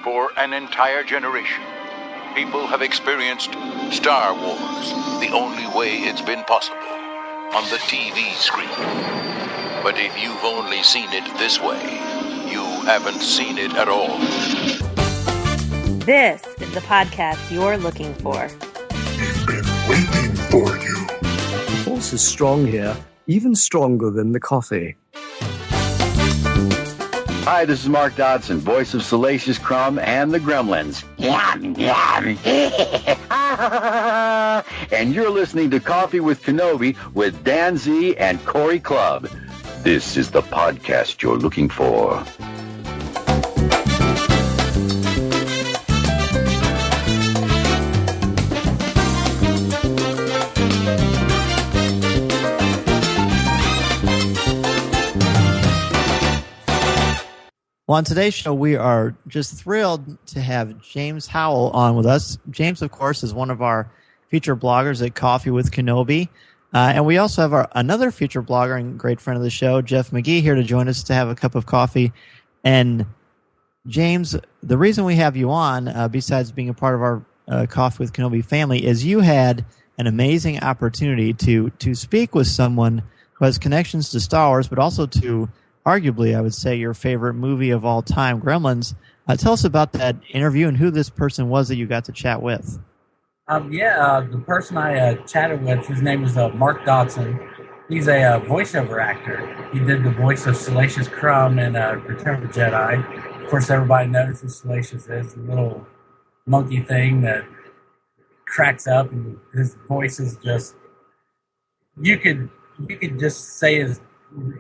For an entire generation, people have experienced Star Wars the only way it's been possible, on the TV screen. But if you've only seen it this way, you haven't seen it at all. This is the podcast you're looking for. We've been waiting for you. The force is strong here, even stronger than the coffee. Hi, this is Mark Dodson, voice of Salacious Crumb and the Gremlins. Yum, yum. And you're listening to Coffee with Kenobi with Dan Z and Corey Clubb. This is the podcast you're looking for. Well, on today's show, we are just thrilled to have James Howell on with us. James, of course, is one of our featured bloggers at Coffee with Kenobi. And we also have another featured blogger and great friend of the show, Jeff McGee, here to join us to have a cup of coffee. And James, the reason we have you on, besides being a part of our Coffee with Kenobi family, is you had an amazing opportunity to speak with someone who has connections to Star Wars, but also to arguably, I would say, your favorite movie of all time, Gremlins. Tell us about that interview and who this person was that you got to chat with. The person I chatted with, his name is Mark Dodson. He's a voiceover actor. He did the voice of Salacious Crumb in Return of the Jedi. Of course, everybody knows who Salacious is, the little monkey thing that cracks up, and his voice is just, you could just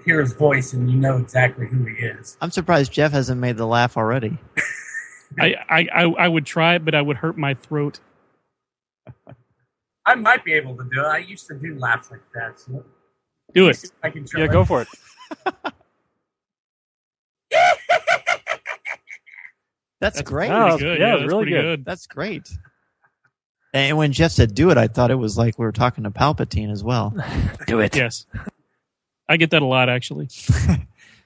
hear his voice and you know exactly who he is. I'm surprised Jeff hasn't made the laugh already. I would try it, but I would hurt my throat. I might be able to do it. I used to do laughs like that. So do it. I can try. Yeah, go for it. That's great. Good. Yeah, that's really good. That's great. And when Jeff said do it, I thought it was like we were talking to Palpatine as well. Do it. Yes. I get that a lot, actually.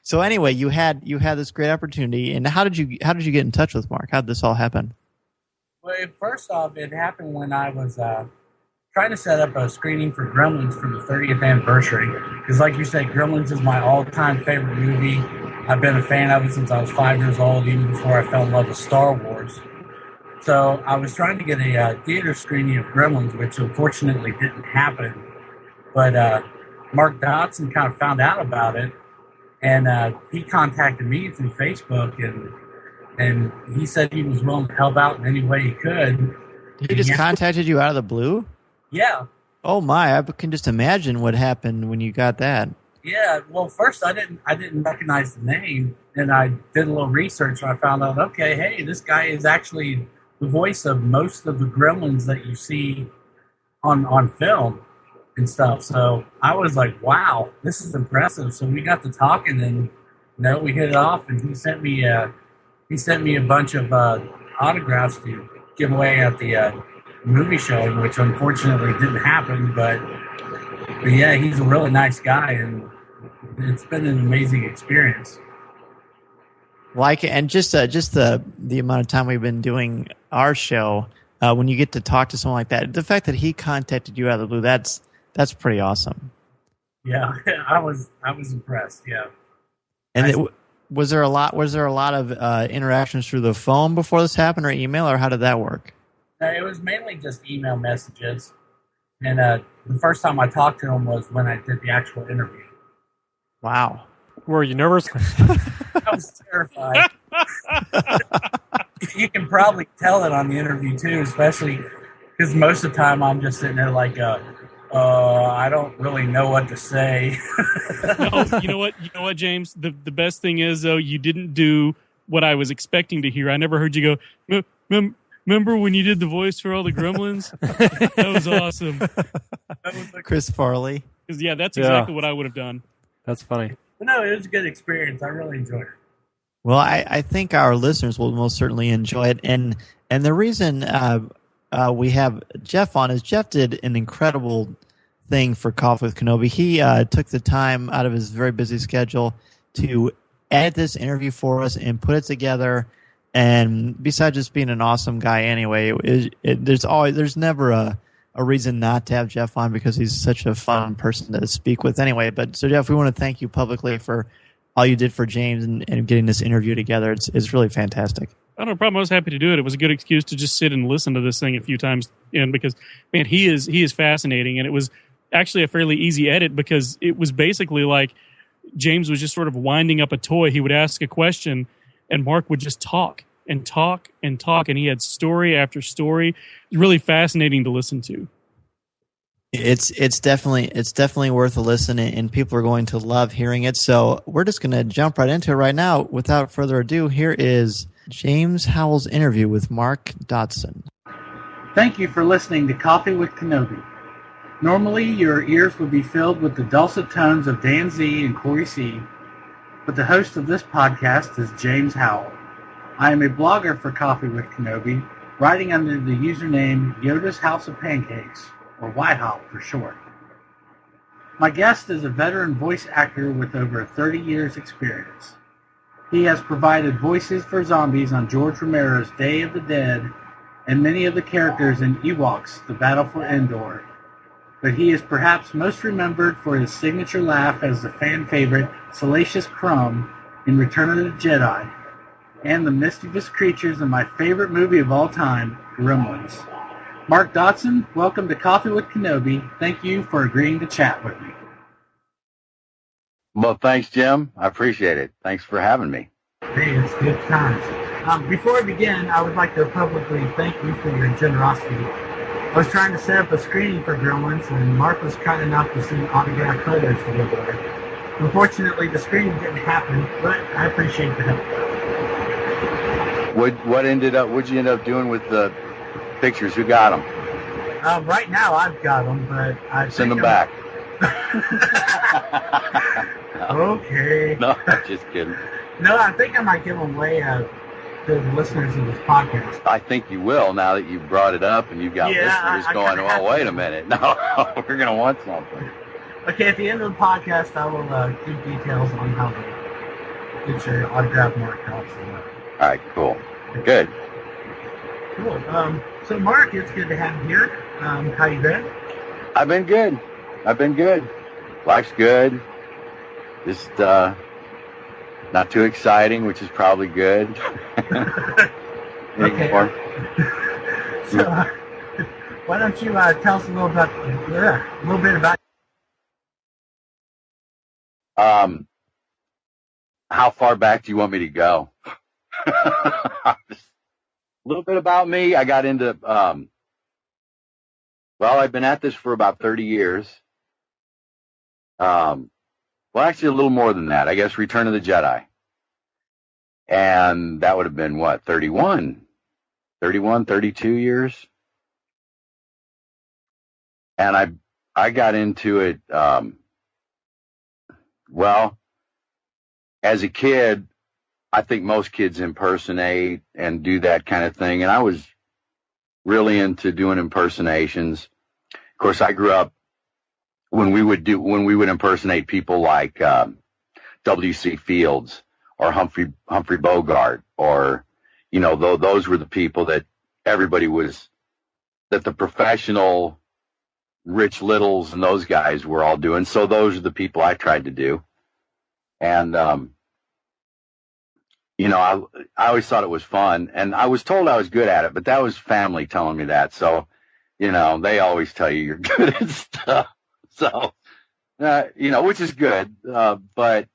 So anyway, you had this great opportunity, and how did you get in touch with Mark? How did this all happen? Well, first off, it happened when I was trying to set up a screening for Gremlins for the 30th anniversary. Because like you said, Gremlins is my all-time favorite movie. I've been a fan of it since I was 5 years old, even before I fell in love with Star Wars. So I was trying to get a theater screening of Gremlins, which unfortunately didn't happen. But Mark Dodson kind of found out about it, and he contacted me through Facebook, and he said he was willing to help out in any way he could. He just contacted you out of the blue? Yeah. Oh my! I can just imagine what happened when you got that. Yeah. Well, first I didn't recognize the name, and I did a little research, and I found out, okay, hey, this guy is actually the voice of most of the Gremlins that you see on film and stuff. So I was like, wow, this is impressive. So we got to talking, and we hit it off, and he sent me a bunch of autographs to give away at the movie show, which unfortunately didn't happen. But yeah, he's a really nice guy, and it's been an amazing experience. And just the amount of time we've been doing our show, when you get to talk to someone like that, the fact that he contacted you out of the blue, that's pretty awesome. Yeah, I was impressed. Yeah. And was there a lot of interactions through the phone before this happened, or email, or how did that work? It was mainly just email messages, and the first time I talked to him was when I did the actual interview. Wow. Were you nervous? I was terrified. You can probably tell it on the interview too, especially because most of the time I'm just sitting there like, I don't really know what to say. No, you know what, James? The best thing is, though, you didn't do what I was expecting to hear. I never heard you go, remember when you did the voice for all the Gremlins? That was awesome. That was like, Chris Farley. Yeah, that's exactly what I would have done. That's funny. No, it was a good experience. I really enjoyed it. Well, I think our listeners will most certainly enjoy it. And the reason we have Jeff on is Jeff did an incredible thing for Coffee with Kenobi. He took the time out of his very busy schedule to edit this interview for us and put it together And besides just being an awesome guy anyway, there's never a reason not to have Jeff on because he's such a fun person to speak with anyway. But so Jeff, we want to thank you publicly for all you did for James and getting this interview together. It's really fantastic. I don't have a problem. I was happy to do it. It was a good excuse to just sit and listen to this thing a few times because, man, he is fascinating. And it was actually a fairly easy edit because it was basically like James was just sort of winding up a toy. He would ask a question and Mark would just talk and talk and talk. And he had story after story. It was really fascinating to listen to. It's definitely worth a listen, and people are going to love hearing it. So we're just going to jump right into it right now. Without further ado, here is James Howell's interview with Mark Dodson. Thank you for listening to Coffee with Kenobi. Normally, your ears would be filled with the dulcet tones of Dan Z and Corey C, but the host of this podcast is James Howell. I am a blogger for Coffee with Kenobi, writing under the username Yoda's House of Pancakes, or Whitehop for short. My guest is a veteran voice actor with over 30 years' experience. He has provided voices for zombies on George Romero's Day of the Dead and many of the characters in Ewoks, The Battle for Endor. But he is perhaps most remembered for his signature laugh as the fan favorite Salacious Crumb in Return of the Jedi, and the mischievous creatures in my favorite movie of all time, Gremlins. Mark Dodson, welcome to Coffee with Kenobi. Thank you for agreeing to chat with me. Well, thanks, Jim. I appreciate it. Thanks for having me. Hey, it's good times. Before I begin, I would like to publicly thank you for your generosity. I was trying to set up a screening for Gremlins, and Mark was kind enough to send autographed photos to give away. Unfortunately, the screening didn't happen, but I appreciate the help. What'd you end up doing with the pictures? Who got them? Right now, I've got them, but I send them back. Okay. No, I'm just kidding. No, I think I might give them away to the listeners of this podcast. I think you will now that you've brought it up and you've got listeners going, well, wait a minute. No, we're going to want something. Okay, at the end of the podcast, I will give details on how to get your autograph Mark Dodson. All right, cool. Good. Cool. So, Mark, it's good to have you here. How you been? I've been good. Life's good. Just not too exciting, which is probably good. Okay. So, why don't you tell us a little bit about how far back do you want me to go? A little bit about me. I got into, I've been at this for about 30 years. Well, actually a little more than that. I guess Return of the Jedi. And that would have been, 32 years? And I got into it, as a kid, I think most kids impersonate and do that kind of thing. And I was really into doing impersonations. Of course, I grew up when we would impersonate people like W.C. Fields or Humphrey Bogart, or, those were the people that that the professional Rich Littles and those guys were all doing. So those are the people I tried to do. And, I always thought it was fun, and I was told I was good at it, but that was family telling me that. So, they always tell you you're good at stuff. So, which is good. But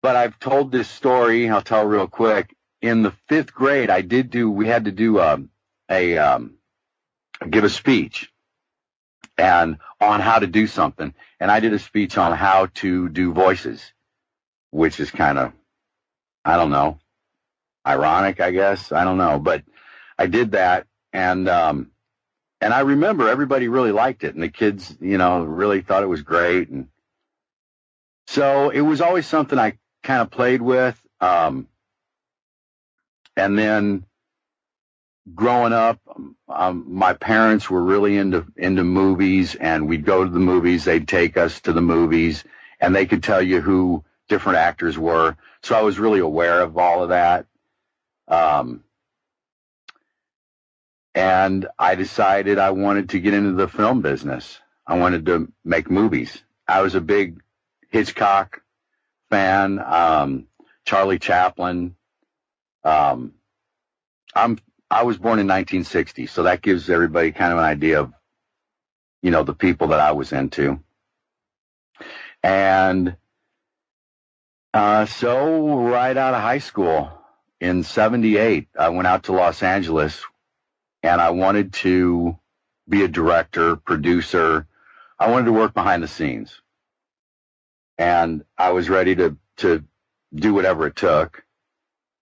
I've told this story. I'll tell real quick. In the 5th grade, we had to do give a speech and on how to do something. And I did a speech on how to do voices, which is kind of, I don't know, ironic, I guess. I don't know. But I did that. And I remember everybody really liked it. And the kids, really thought it was great. And so it was always something I kind of played with. And then growing up, my parents were really into movies, and we'd go to the movies. They'd take us to the movies, and they could tell you who different actors were. So I was really aware of all of that. And I decided I wanted to get into the film business. I wanted to make movies. I was a big Hitchcock fan, Charlie Chaplin. I was born in 1960, so that gives everybody kind of an idea of, the people that I was into. And so right out of high school in 78, I went out to Los Angeles, and I wanted to be a director, producer. I wanted to work behind the scenes. And I was ready to do whatever it took.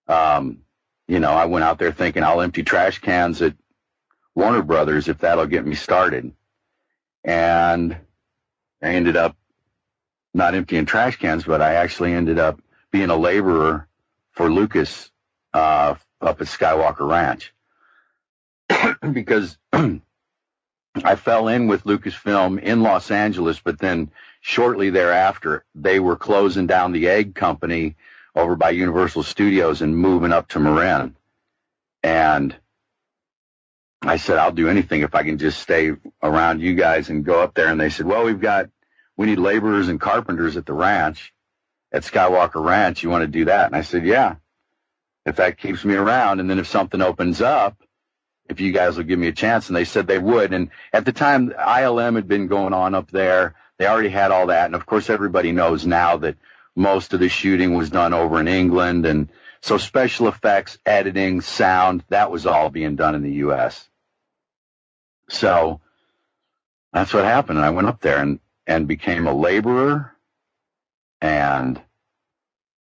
I went out there thinking I'll empty trash cans at Warner Brothers if that'll get me started. And I ended up not emptying trash cans, but I actually ended up being a laborer for Lucas up at Skywalker Ranch because I fell in with Lucasfilm in Los Angeles, but then shortly thereafter, they were closing down the egg company over by Universal Studios and moving up to Marin. And I said, I'll do anything if I can just stay around you guys and go up there. And they said, well, we need laborers and carpenters at the ranch, at Skywalker Ranch. You want to do that? And I said, yeah, if that keeps me around. And then if something opens up, if you guys will give me a chance. And they said they would. And at the time, ILM had been going on up there. They already had all that. And of course, everybody knows now that most of the shooting was done over in England. And so special effects, editing, sound, that was all being done in the U.S. So that's what happened. And I went up there and became a laborer. And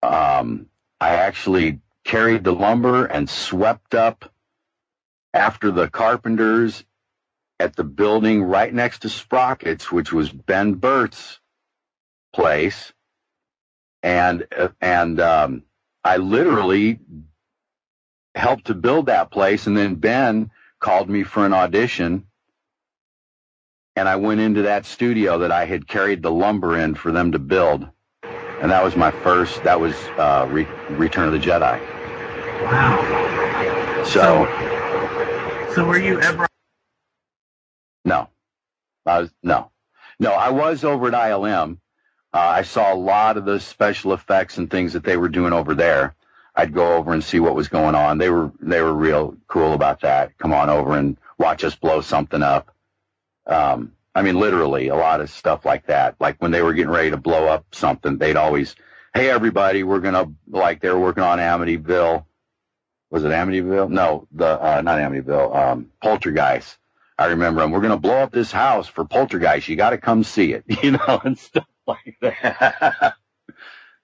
I actually carried the lumber and swept up after the carpenters at the building right next to Sprockets, which was Ben Burt's place. And I literally helped to build that place. And then Ben called me for an audition. And I went into that studio that I had carried the lumber in for them to build. And that was that was Return of the Jedi. Wow. So were you ever? No. I was over at ILM. I saw a lot of the special effects and things that they were doing over there. I'd go over and see what was going on. They were real cool about that. Come on over and watch us blow something up. Literally a lot of stuff like that. Like when they were getting ready to blow up something, they'd always, hey, everybody, they were working on Amityville. Was it Amityville? No, not Amityville. Poltergeist. I remember them. We're going to blow up this house for Poltergeist. You got to come see it, and stuff like that.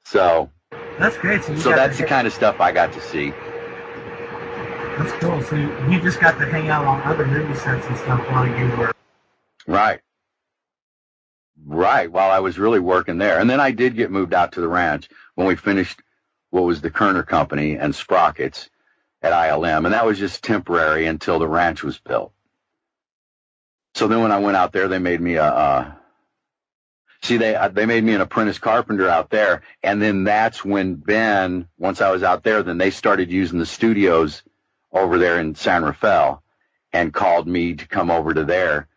So that's great. So that's the kind of stuff I got to see. That's cool. So you just got to hang out on other movie sets and stuff while you were. Right. While I was really working there. And then I did get moved out to the ranch when we finished what was the Kerner Company and Sprockets at ILM. And that was just temporary until the ranch was built. So then when I went out there, they made me they made me an apprentice carpenter out there. And then that's when once I was out there, then they started using the studios over there in San Rafael and called me to come over to there.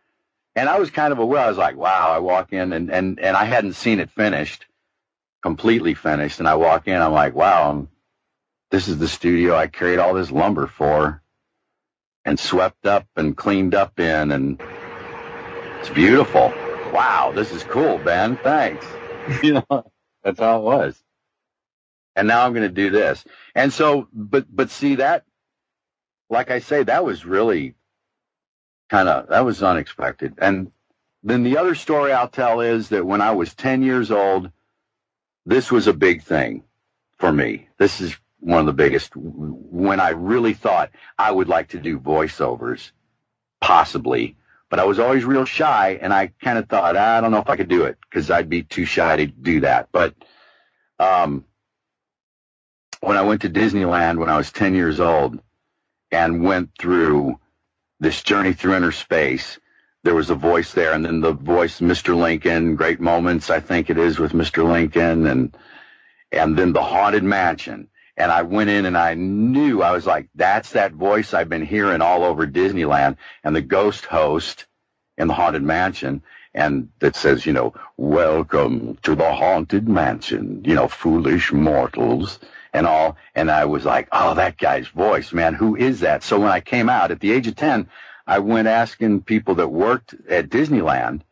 And I was I was like, wow, I walk in and I hadn't seen it completely finished. And I walk in, I'm like, wow, this is the studio I carried all this lumber for and swept up and cleaned up in. And it's beautiful. Wow, this is cool, Ben. Thanks. That's how it was. And now I'm going to do this. And so, but see that, like I say, that was really that was unexpected. And then the other story I'll tell is that when I was 10 years old, this was a big thing for me. This is one of the biggest, when I really thought I would like to do voiceovers, possibly. But I was always real shy, and I kind of thought, I don't know if I could do it, because I'd be too shy to do that. But when I went to Disneyland when I was 10 years old and went through this journey through inner space, there was a voice there, and then the voice, Mr. Lincoln, Great Moments, I think it is, with Mr. Lincoln, and then the Haunted Mansion. And I went in and I knew, I was like, that's that voice I've been hearing all over Disneyland, and the ghost host in the Haunted Mansion, and that says, you know, welcome to the Haunted Mansion, you know, foolish mortals and all. And I was like, oh, that guy's voice, man, who is that? So when I came out at the age of 10, I went asking people that worked at Disneyland,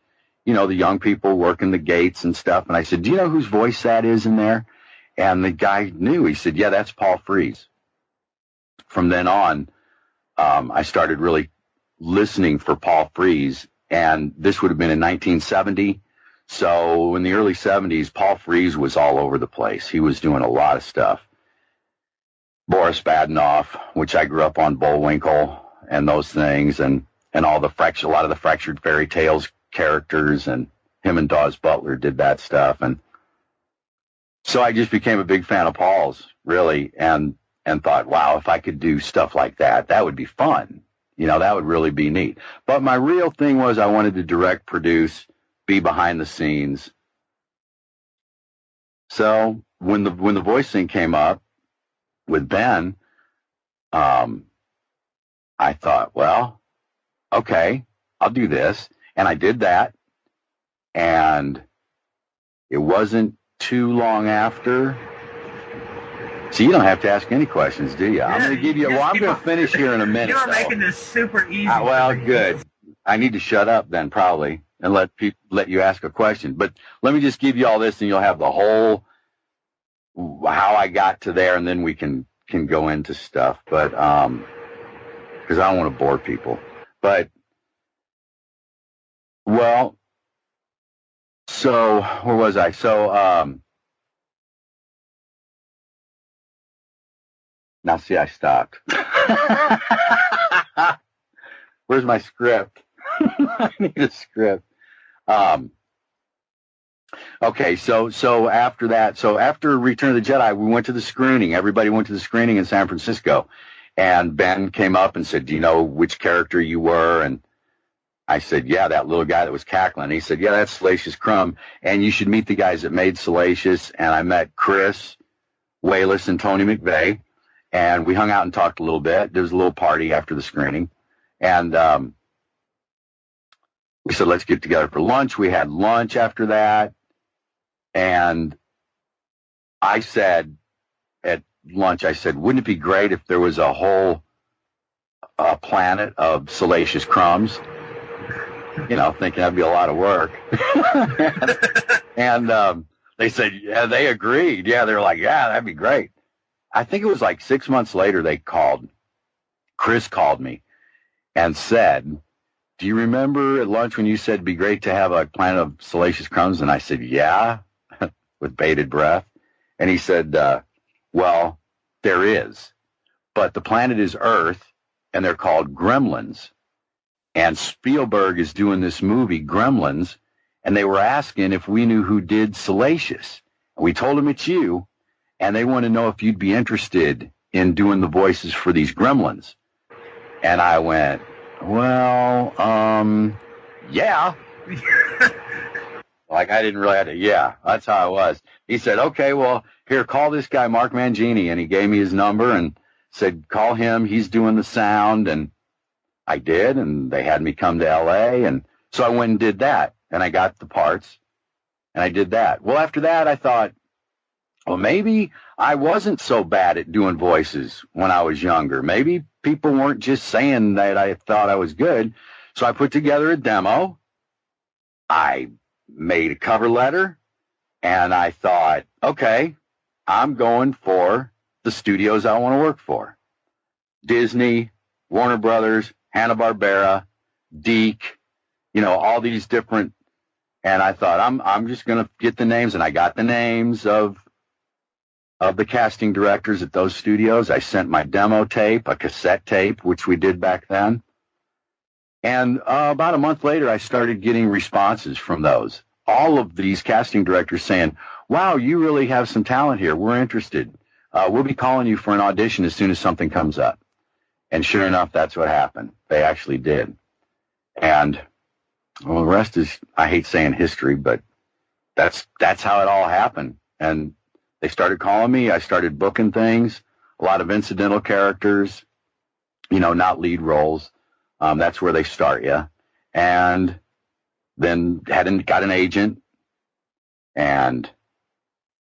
you know, the young people working the gates and stuff. And I said, do you know whose voice that is in there? And the guy knew. He said, yeah, that's Paul Frees. From then on, I started really listening for Paul Frees. And this would have been in 1970. So in the early 70s, Paul Frees was all over the place. He was doing a lot of stuff. Boris Badenoff, which I grew up on, Bullwinkle and those things, and all the a lot of the Fractured Fairy Tales characters, and him and Dawes Butler did that stuff. And so I just became a big fan of Paul's, really, and thought, wow, if I could do stuff like that, that would be fun. You know, that would really be neat. But my real thing was I wanted to direct, produce, be behind the scenes. So when the voice thing came up with Ben, I thought, well, okay, I'll do this. And I did that. And it wasn't too long after. So you don't have to ask any questions, do you? Yeah, I'm going to give you. Well, I'm going to finish here in a minute. You're making this super easy. Well, good. I need to shut up then, probably, and let you ask a question. But let me just give you all this, and you'll have the whole how I got to there, and then we can go into stuff. But because I don't want to bore people. But well, so where was I? So now, see, I stopped. Where's my script? I need a script. Okay, so after that, after Return of the Jedi, we went to the screening. Everybody went to the screening in San Francisco. And Ben came up and said, do you know which character you were? And I said, yeah, that little guy that was cackling. And he said, yeah, that's Salacious Crumb. And you should meet the guys that made Salacious. And I met Chris Wayless and Tony McVeigh. And we hung out and talked a little bit. There was a little party after the screening. And we said, let's get together for lunch. We had lunch after that. And I said at lunch, wouldn't it be great if there was a whole planet of Salacious Crumbs? You know, thinking that'd be a lot of work. and they said, yeah, they agreed. Yeah, they're like, yeah, that'd be great. I think it was like 6 months later they called. Chris called me and said, do you remember at lunch when you said it'd be great to have a planet of Salacious Crumbs? And I said, yeah, with bated breath. And he said, well, there is. But the planet is Earth, and they're called Gremlins. And Spielberg is doing this movie, Gremlins, and they were asking if we knew who did Salacious. We told them it's you. And they want to know if you'd be interested in doing the voices for these Gremlins. And I went, well, yeah. Like I didn't really have to, yeah, that's how it was. He said, okay, well, here, call this guy, Mark Mangini. And he gave me his number and said, call him. He's doing the sound. And I did. And they had me come to L.A. And so I went and did that. And I got the parts. And I did that. Well, after that, I thought, well, maybe I wasn't so bad at doing voices when I was younger. Maybe people weren't just saying that I thought I was good. So I put together a demo. I made a cover letter, and I thought, okay, I'm going for the studios I want to work for. Disney, Warner Brothers, Hanna-Barbera, Deke, you know, all these different, and I thought, I'm just going to get the names, and I got the names of the casting directors at those studios. I sent my demo tape, a cassette tape, which we did back then. And about a month later, I started getting responses from those. All of these casting directors saying, wow, you really have some talent here. We're interested. We'll be calling you for an audition as soon as something comes up. And sure enough, that's what happened. They actually did. And, well, the rest is, I hate saying history, but that's how it all happened. And they started calling me. I started booking things, a lot of incidental characters, not lead roles. That's where they start you. And then got an agent and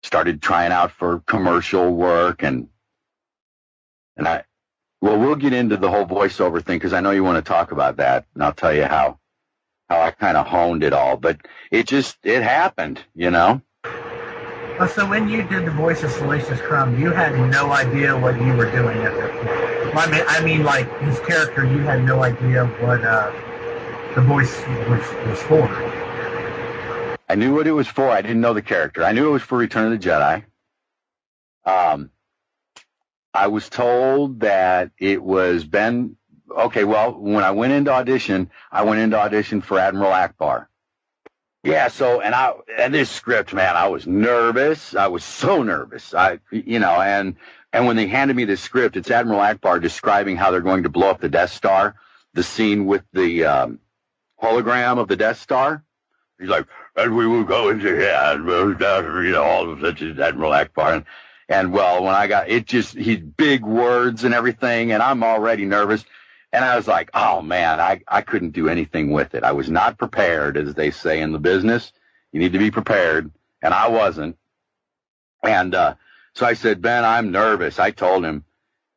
started trying out for commercial work. And we'll get into the whole voiceover thing because I know you want to talk about that. And I'll tell you how I kind of honed it all. But it happened, So when you did the voice of Salacious Crumb, you had no idea what you were doing at that point. I mean, like his character, you had no idea what the voice was for. I knew what it was for. I didn't know the character. I knew it was for Return of the Jedi. I was told that it was Ben. Okay, well, when I went into audition, for Admiral Akbar. Yeah, so, and this script, man, I was nervous. I was so nervous. And when they handed me this script, it's Admiral Akbar describing how they're going to blow up the Death Star, the scene with the hologram of the Death Star. He's like, and we will go into all of such as Admiral Akbar. And well, when I got it, he's big words and everything, and I'm already nervous. And I was like, oh, man, I couldn't do anything with it. I was not prepared, as they say in the business. You need to be prepared. And I wasn't. And so I said, Ben, I'm nervous. I told him.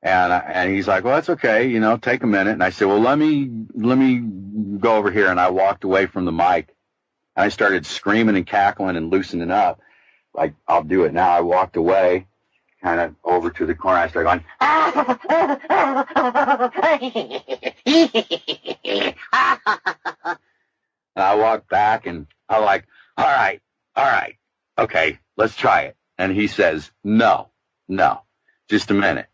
And he's like, well, that's okay. Take a minute. And I said, well, let me go over here. And I walked away from the mic. And I started screaming and cackling and loosening up. Like, I'll do it now. I walked away, kind of over to the corner. I started going, and I walked back, and I'm like, all right, okay, let's try it. And he says, no, just a minute.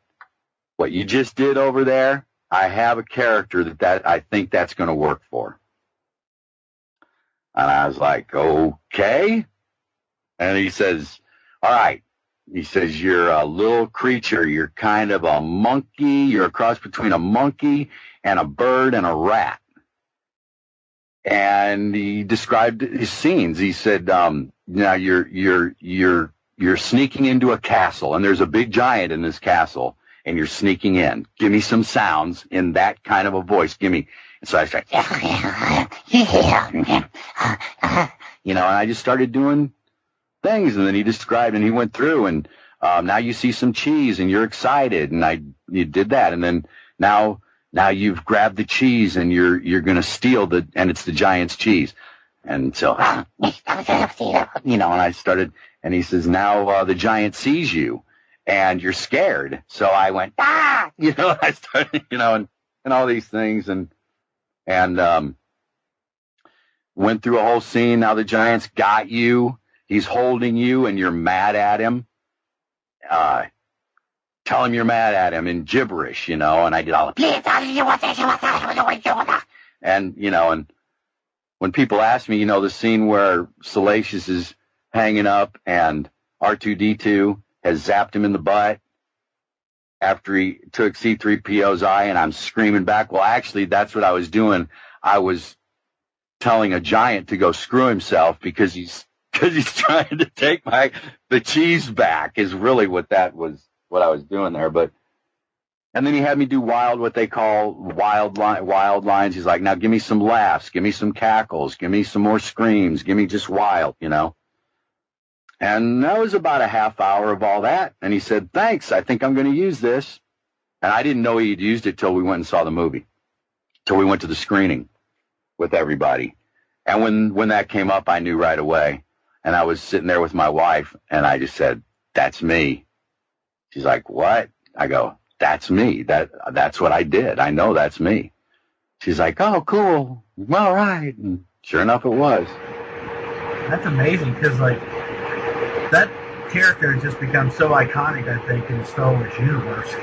What you just did over there, I have a character that I think that's going to work for. And I was like, okay. And he says, all right. He says, you're a little creature. You're kind of a monkey. You're a cross between a monkey and a bird and a rat. And he described his scenes. He said, now you're sneaking into a castle, and there's a big giant in this castle, and you're sneaking in. Give me some sounds in that kind of a voice. Give me. And so I started, and I just started doing things, and then he described, and he went through, and now you see some cheese, and you're excited, and you did that, and then now you've grabbed the cheese, and you're going to steal and it's the giant's cheese, and so and I started, and he says, now the giant sees you, and you're scared, so I went I started and all these things, and went through a whole scene. Now the giant's got you. He's holding you, and you're mad at him. Tell him you're mad at him in gibberish, and I did all the, and, and when people ask me, the scene where Salacious is hanging up and R2-D2 has zapped him in the butt after he took C-3PO's eye, and I'm screaming back. Well, actually, that's what I was doing. I was telling a giant to go screw himself because he's trying to take the cheese back is really what I was doing there. And then he had me do what they call wild lines. He's like, now give me some laughs, give me some cackles, give me some more screams, give me just wild, And that was about a half hour of all that. And he said, thanks, I think I'm going to use this. And I didn't know he'd used it till we went and saw the movie, till we went to the screening with everybody. And when that came up, I knew right away. And I was sitting there with my wife, and I just said, that's me. She's like, what? I go, that's me. That's what I did. I know that's me. She's like, oh, cool. All right. And sure enough, it was. That's amazing, because, that character has just become so iconic, I think, in the Star Wars universe.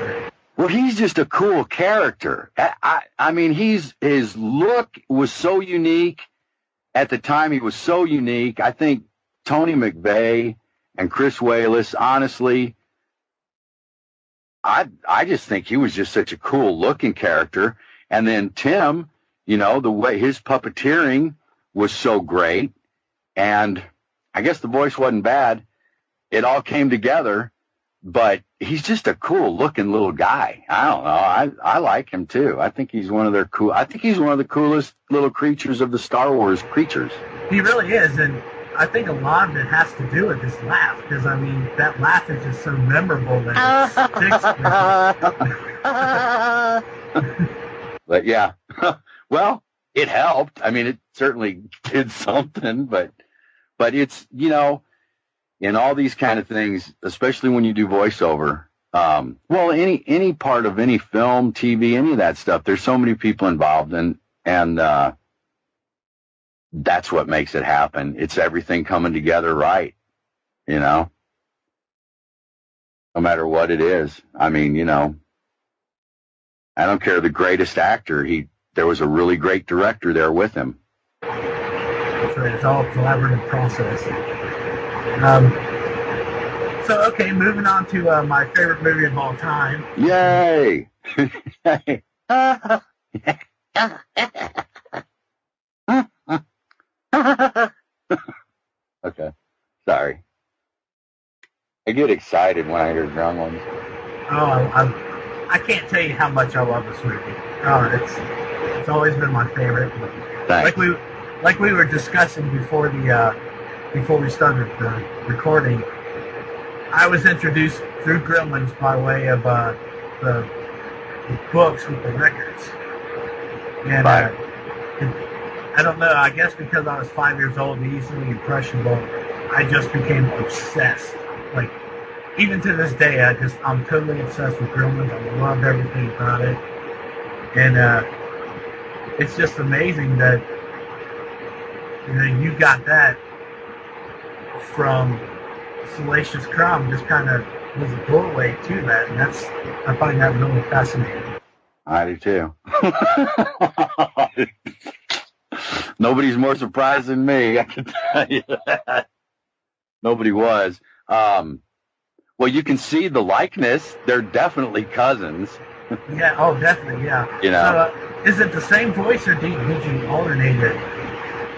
Well, he's just a cool character. I mean, his look was so unique. At the time, he was so unique. I think Tony McVeigh and Chris Wallace, honestly, I just think he was just such a cool-looking character. And then Tim, the way his puppeteering was so great. And I guess the voice wasn't bad. it all came together. But he's just a cool looking little guy. I don't know. I like him too. I think he's one of the coolest little creatures of the Star Wars creatures. He really is, and I think a lot of it has to do with his laugh, because I mean that laugh is just so memorable that it sticks with you. But yeah, well, it helped. I mean, it certainly did something, but it's, you know, in all these kind of things, especially when you do voiceover, well, any part of any film, TV, any of that stuff, there's so many people involved, and that's what makes it happen. It's everything coming together right, you know, no matter what it is. I mean, you know, I don't care the greatest actor. There was a really great director there with him. That's right. It's all a collaborative process. So, okay, moving on to my favorite movie of all time. Yay! Okay, sorry. I get excited when I hear Gremlins. Oh, I can't tell you how much I love this movie. Oh, it's always been my favorite. Thanks. Like we were discussing before we started the recording. I was introduced through Gremlins by way of the books with the records, and I don't know. I guess because I was 5 years old and easily impressionable, I just became obsessed. Like even to this day, I'm totally obsessed with Gremlins. I love everything about it, and it's just amazing that you got that from Salacious Crumb. Just kind of was a doorway to that, and I find that really fascinating. I do too. Nobody's more surprised than me, I can tell you that. Nobody was. Well, you can see the likeness. They're definitely cousins. Yeah, oh, definitely, yeah. You know. So, is it the same voice, or did you alternate it?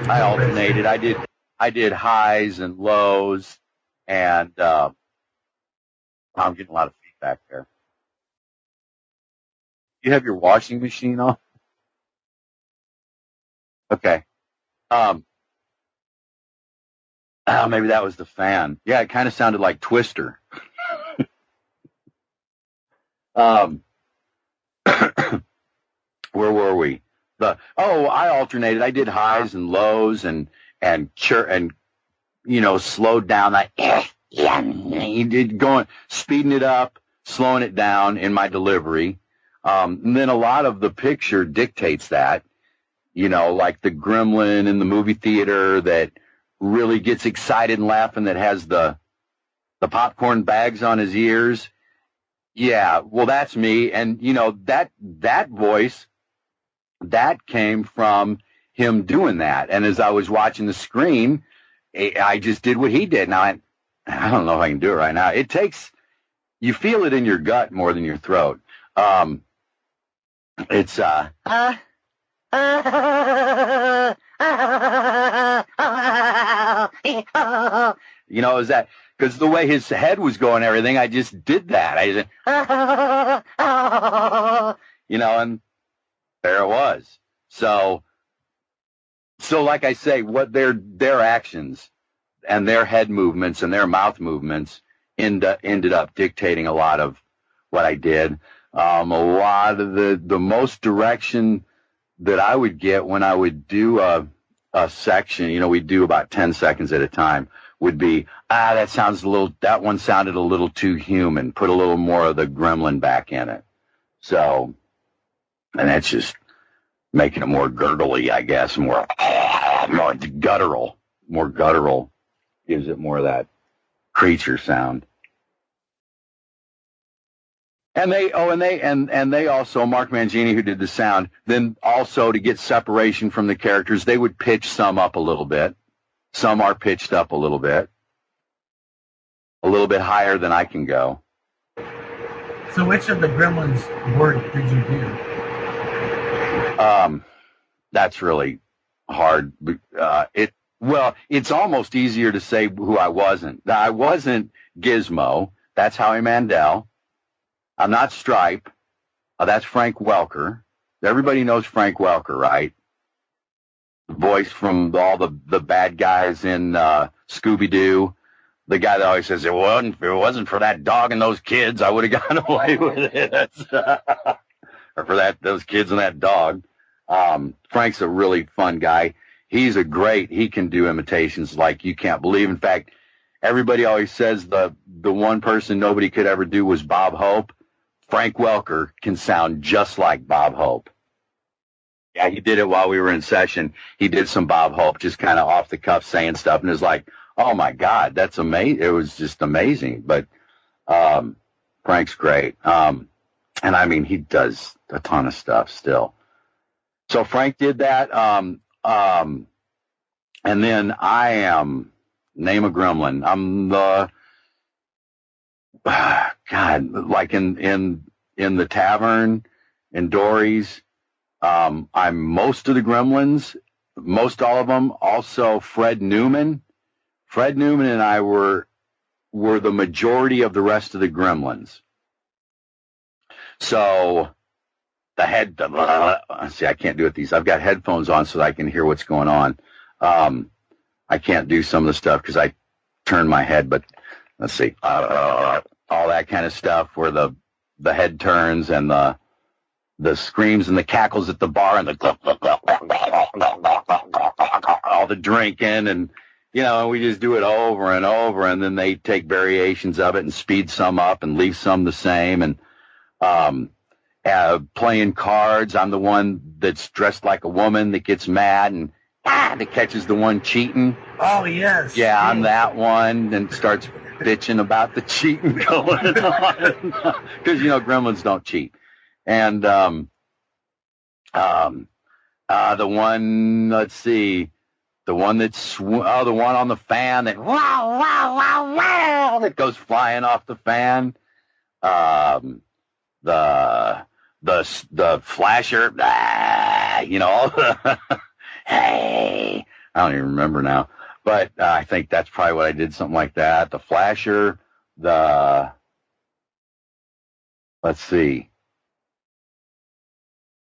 I alternated. I did highs and lows, and I'm getting a lot of feedback there. You have your washing machine on? Okay. Maybe that was the fan. Yeah, it kind of sounded like Twister. Where were we? I alternated. I did highs and lows and you know, slowed down. Speeding it up, slowing it down in my delivery. And then a lot of the picture dictates that, you know, like the gremlin in the movie theater that really gets excited and laughing, that has the popcorn bags on his ears. Yeah, well, that's me. And, you know, that voice, that came from him doing that. And as I was watching the screen, I just did what he did. Now, I don't know if I can do it right now. It takes, you feel it in your gut more than your throat. It's, you know, is that, because the way his head was going and everything, I just did that. I just, you know, and there it was. So like I say, what their actions and their head movements and their mouth movements ended up dictating a lot of what I did. A lot of the most direction that I would get when I would do a section, you know, we'd do about 10 seconds at a time, would be, that one sounded a little too human. Put a little more of the gremlin back in it. So, and that's just making it more gurgly, I guess, more guttural. More guttural gives it more of that creature sound. And they also, Mark Mangini, who did the sound, then also to get separation from the characters, they would pitch some up a little bit. Some are pitched up a little bit higher than I can go. So which of the Gremlins word did you do? That's really hard. It's almost easier to say who I wasn't. I wasn't Gizmo. That's Howie Mandel. I'm not Stripe. That's Frank Welker. Everybody knows Frank Welker, right? The voice from all the bad guys in Scooby-Doo. The guy that always says, if it wasn't for that dog and those kids, I would have gotten away with it. Or for those kids and that dog. Frank's a really fun guy. He can do imitations like you can't believe. In fact, everybody always says the one person nobody could ever do was Bob Hope. Frank Welker can sound just like Bob Hope. Yeah, he did it while we were in session. He did some Bob Hope, just kind of off the cuff saying stuff, and it was like, oh my God, that's amazing. It was just amazing. But Frank's great. And I mean, he does a ton of stuff still. So Frank did that. And then I am, name a gremlin. I'm the, God, like in the tavern, in Dory's. I'm most of the gremlins, most all of them. Also Fred Newman. Fred Newman and I were the majority of the rest of the gremlins. So see, I can't do it. I've got headphones on so that I can hear what's going on. I can't do some of the stuff because I turn my head, but let's see, all that kind of stuff where the head turns and the screams and the cackles at the bar and all the drinking and, we just do it over and over, and then they take variations of it and speed some up and leave some the same. And playing cards, I'm the one that's dressed like a woman that gets mad and that catches the one cheating. Oh, yes. Yeah, I'm that one and starts bitching about the cheating going on. Because, gremlins don't cheat. And the one, let's see, the one that's the one on the fan that wow wow wow wow that goes flying off the fan. The flasher, hey, I don't even remember now, but I think that's probably what I did, something like that. The flasher, let's see.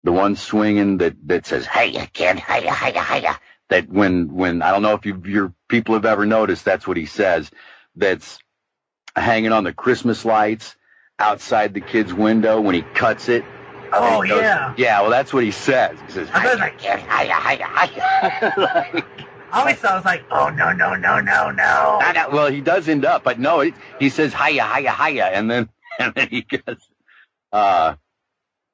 The one swinging that says, "Hey, kid, hiya, hiya, hiya." That when I don't know if your people have ever noticed, that's what he says. That's hanging on the Christmas lights outside the kid's window when he cuts it. Oh, yeah. Yeah, well, that's what he says. He says, "Hiya, kid, hiya, hiya, hiya." I always thought it was like, oh, no. Well, he does end up, but no, he says, "Hiya, hiya, hiya," and then he goes, I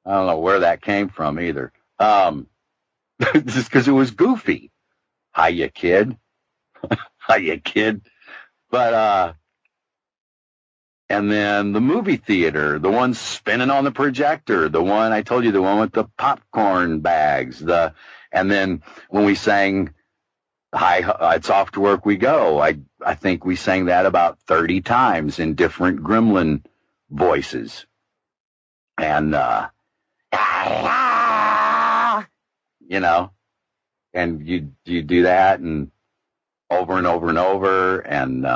don't know where that came from either. Just because it was goofy. Hiya, kid. Hiya, kid. But, and then the movie theater, the one spinning on the projector, the one I told you, the one with the popcorn bags, and then when we sang Hi, It's Off to Work We Go, I think we sang that about 30 times in different gremlin voices. And, and you do that and over and over and over, and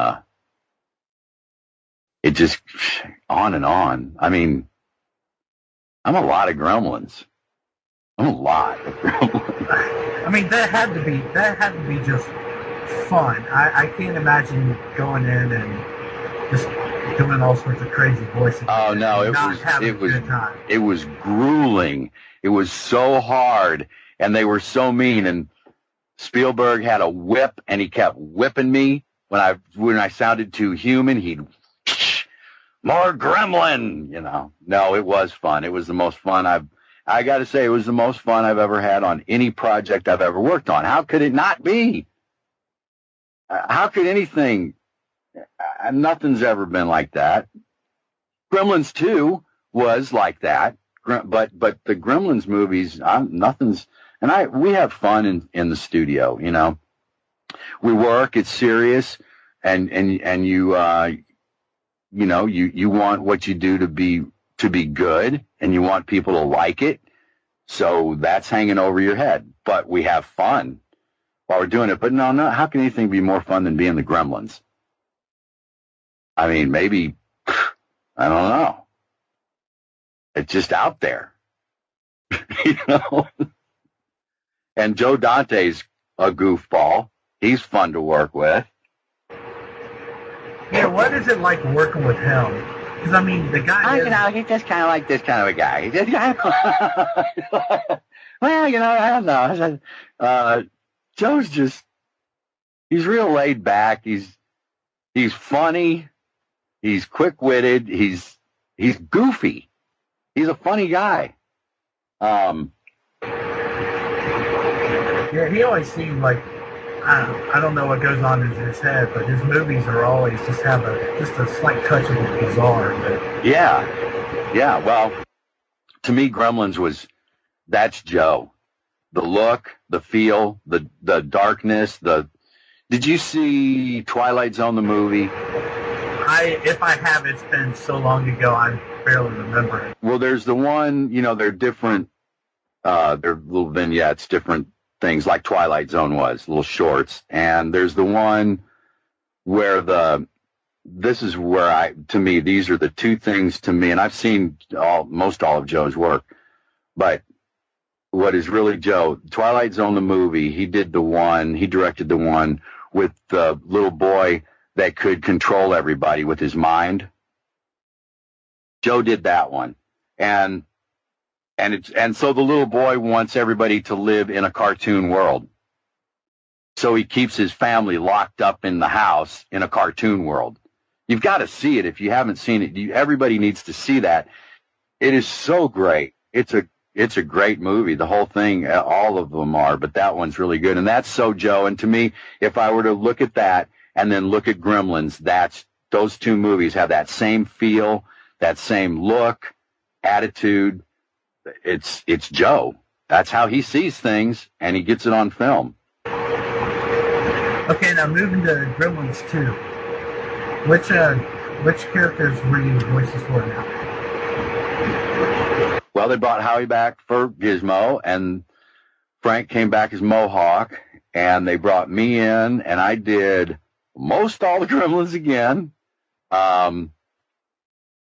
it just on and on. I mean, I'm a lot of gremlins. I'm a lot of gremlins. I mean, that had to be just fun. I can't imagine going in and just doing all sorts of crazy voices. Oh no, it was grueling. It was so hard, and they were so mean. And Spielberg had a whip, and he kept whipping me when I sounded too human. He'd more gremlin, No, it was fun. It was the most fun I got to say, it was the most fun I've ever had on any project I've ever worked on. How could it not be? How could anything? Nothing's ever been like that. Gremlins 2 was like that, but the Gremlins movies, nothing's. And we have fun in the studio. We work. It's serious, and you you want what you do to be good, and you want people to like it. So that's hanging over your head. But we have fun while we're doing it. But no, how can anything be more fun than being the Gremlins? I mean, maybe, I don't know. It's just out there, you know? And Joe Dante's a goofball. He's fun to work with. Yeah, what is it like working with him? Because, I mean, the guy You know, he's just kind of like this kind of a guy. He's just kind of, well, you know, I don't know. Joe's just, he's real laid back. He's funny. He's quick-witted. He's goofy. He's a funny guy. Yeah, he always seemed like, I don't know what goes on in his head, but his movies are always just have just a slight touch of bizarre. But. Yeah. Well, to me, Gremlins that's Joe. The look, the feel, the darkness. Did you see Twilight Zone, the movie? If I have, it's been so long ago, I barely remember it. Well, there's the one, you know, they're different. They're little vignettes, different things like Twilight Zone was, little shorts. And there's the one where these are the two things to me, and I've seen most all of Joe's work, but what is really Joe, Twilight Zone, the movie, he directed the one with the little boy that could control everybody with his mind. Joe did that one. And so the little boy wants everybody to live in a cartoon world. So he keeps his family locked up in the house in a cartoon world. You've got to see it. If you haven't seen it, everybody needs to see that. It is so great. It's a great movie. The whole thing, all of them are, but that one's really good. And that's so Joe. And to me, if I were to look at that and then look at Gremlins, those two movies have that same feel, that same look, attitude. It's Joe. That's how he sees things, and he gets it on film. Okay, now moving to Gremlins 2. Which characters were you voices for now? Well, they brought Howie back for Gizmo, and Frank came back as Mohawk, and they brought me in, and I did most all the Gremlins again.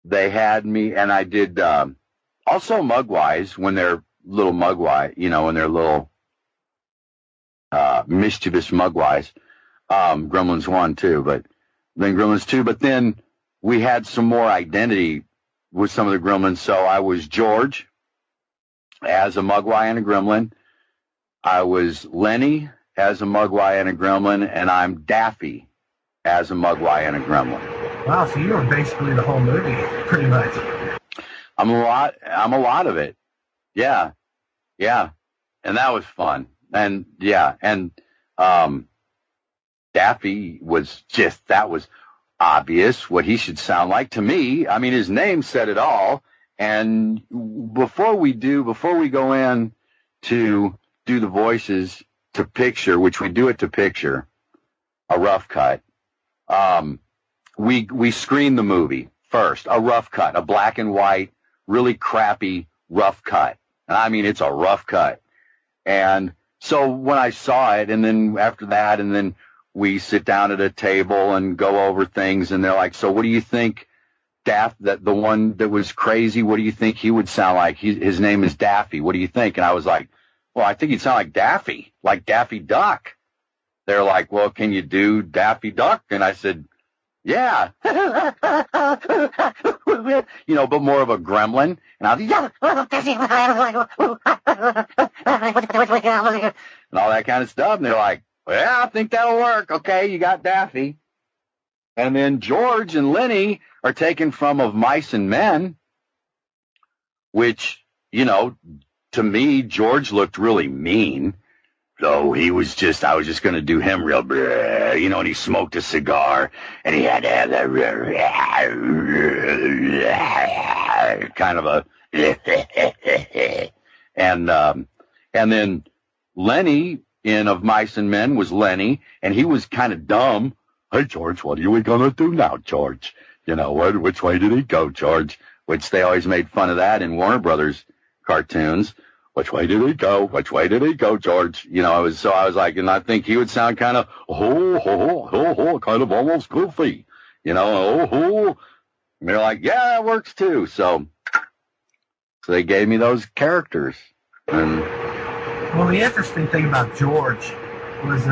They had me, and I did also Mugwise when they're little Mugwise, you know, when they're little mischievous Mugwise. Gremlins 1 too, but then Gremlins 2. But then we had some more identity with some of the Gremlins. So I was George as a Mugwai and a Gremlin. I was Lenny as a Mugwai and a Gremlin, and I'm Daffy as a Mugwai and a Gremlin. Wow, so you were basically the whole movie, pretty much. I'm a lot of it. Yeah. And that was fun. And yeah, and Daffy that was obvious what he should sound like to me. I mean, his name said it all. And before we go in to do the voices to picture, which we do it to picture, a rough cut, we screen the movie first, a rough cut, a black and white, really crappy rough cut. And I mean, it's a rough cut. And so when I saw it, and then after that, and then we sit down at a table and go over things, and they're like, so what do you think, that the one that was crazy, what do you think he would sound like? His name is Daffy. What do you think? And I was like, well, I think he'd sound like Daffy Duck. They're like, well, can you do Daffy Duck? And I said, yeah. You know, but more of a gremlin. And I was, yeah. And all that kind of stuff. And they're like, well, I think that'll work. Okay, you got Daffy. And then George and Lenny are taken from Of Mice and Men, which, you know, to me, George looked really mean. So I was just going to do him real, you know, and he smoked a cigar, and he had to have that kind of a, and then Lenny in Of Mice and Men was Lenny, and he was kind of dumb. Hey, George, what are we going to do now, George? You know, which way did he go, George? Which they always made fun of that in Warner Brothers cartoons. Which way did he go? Which way did he go, George? You know, I was like, and I think he would sound kind of, kind of almost goofy, And they're like, yeah, that works too. So they gave me those characters. And well, the interesting thing about George was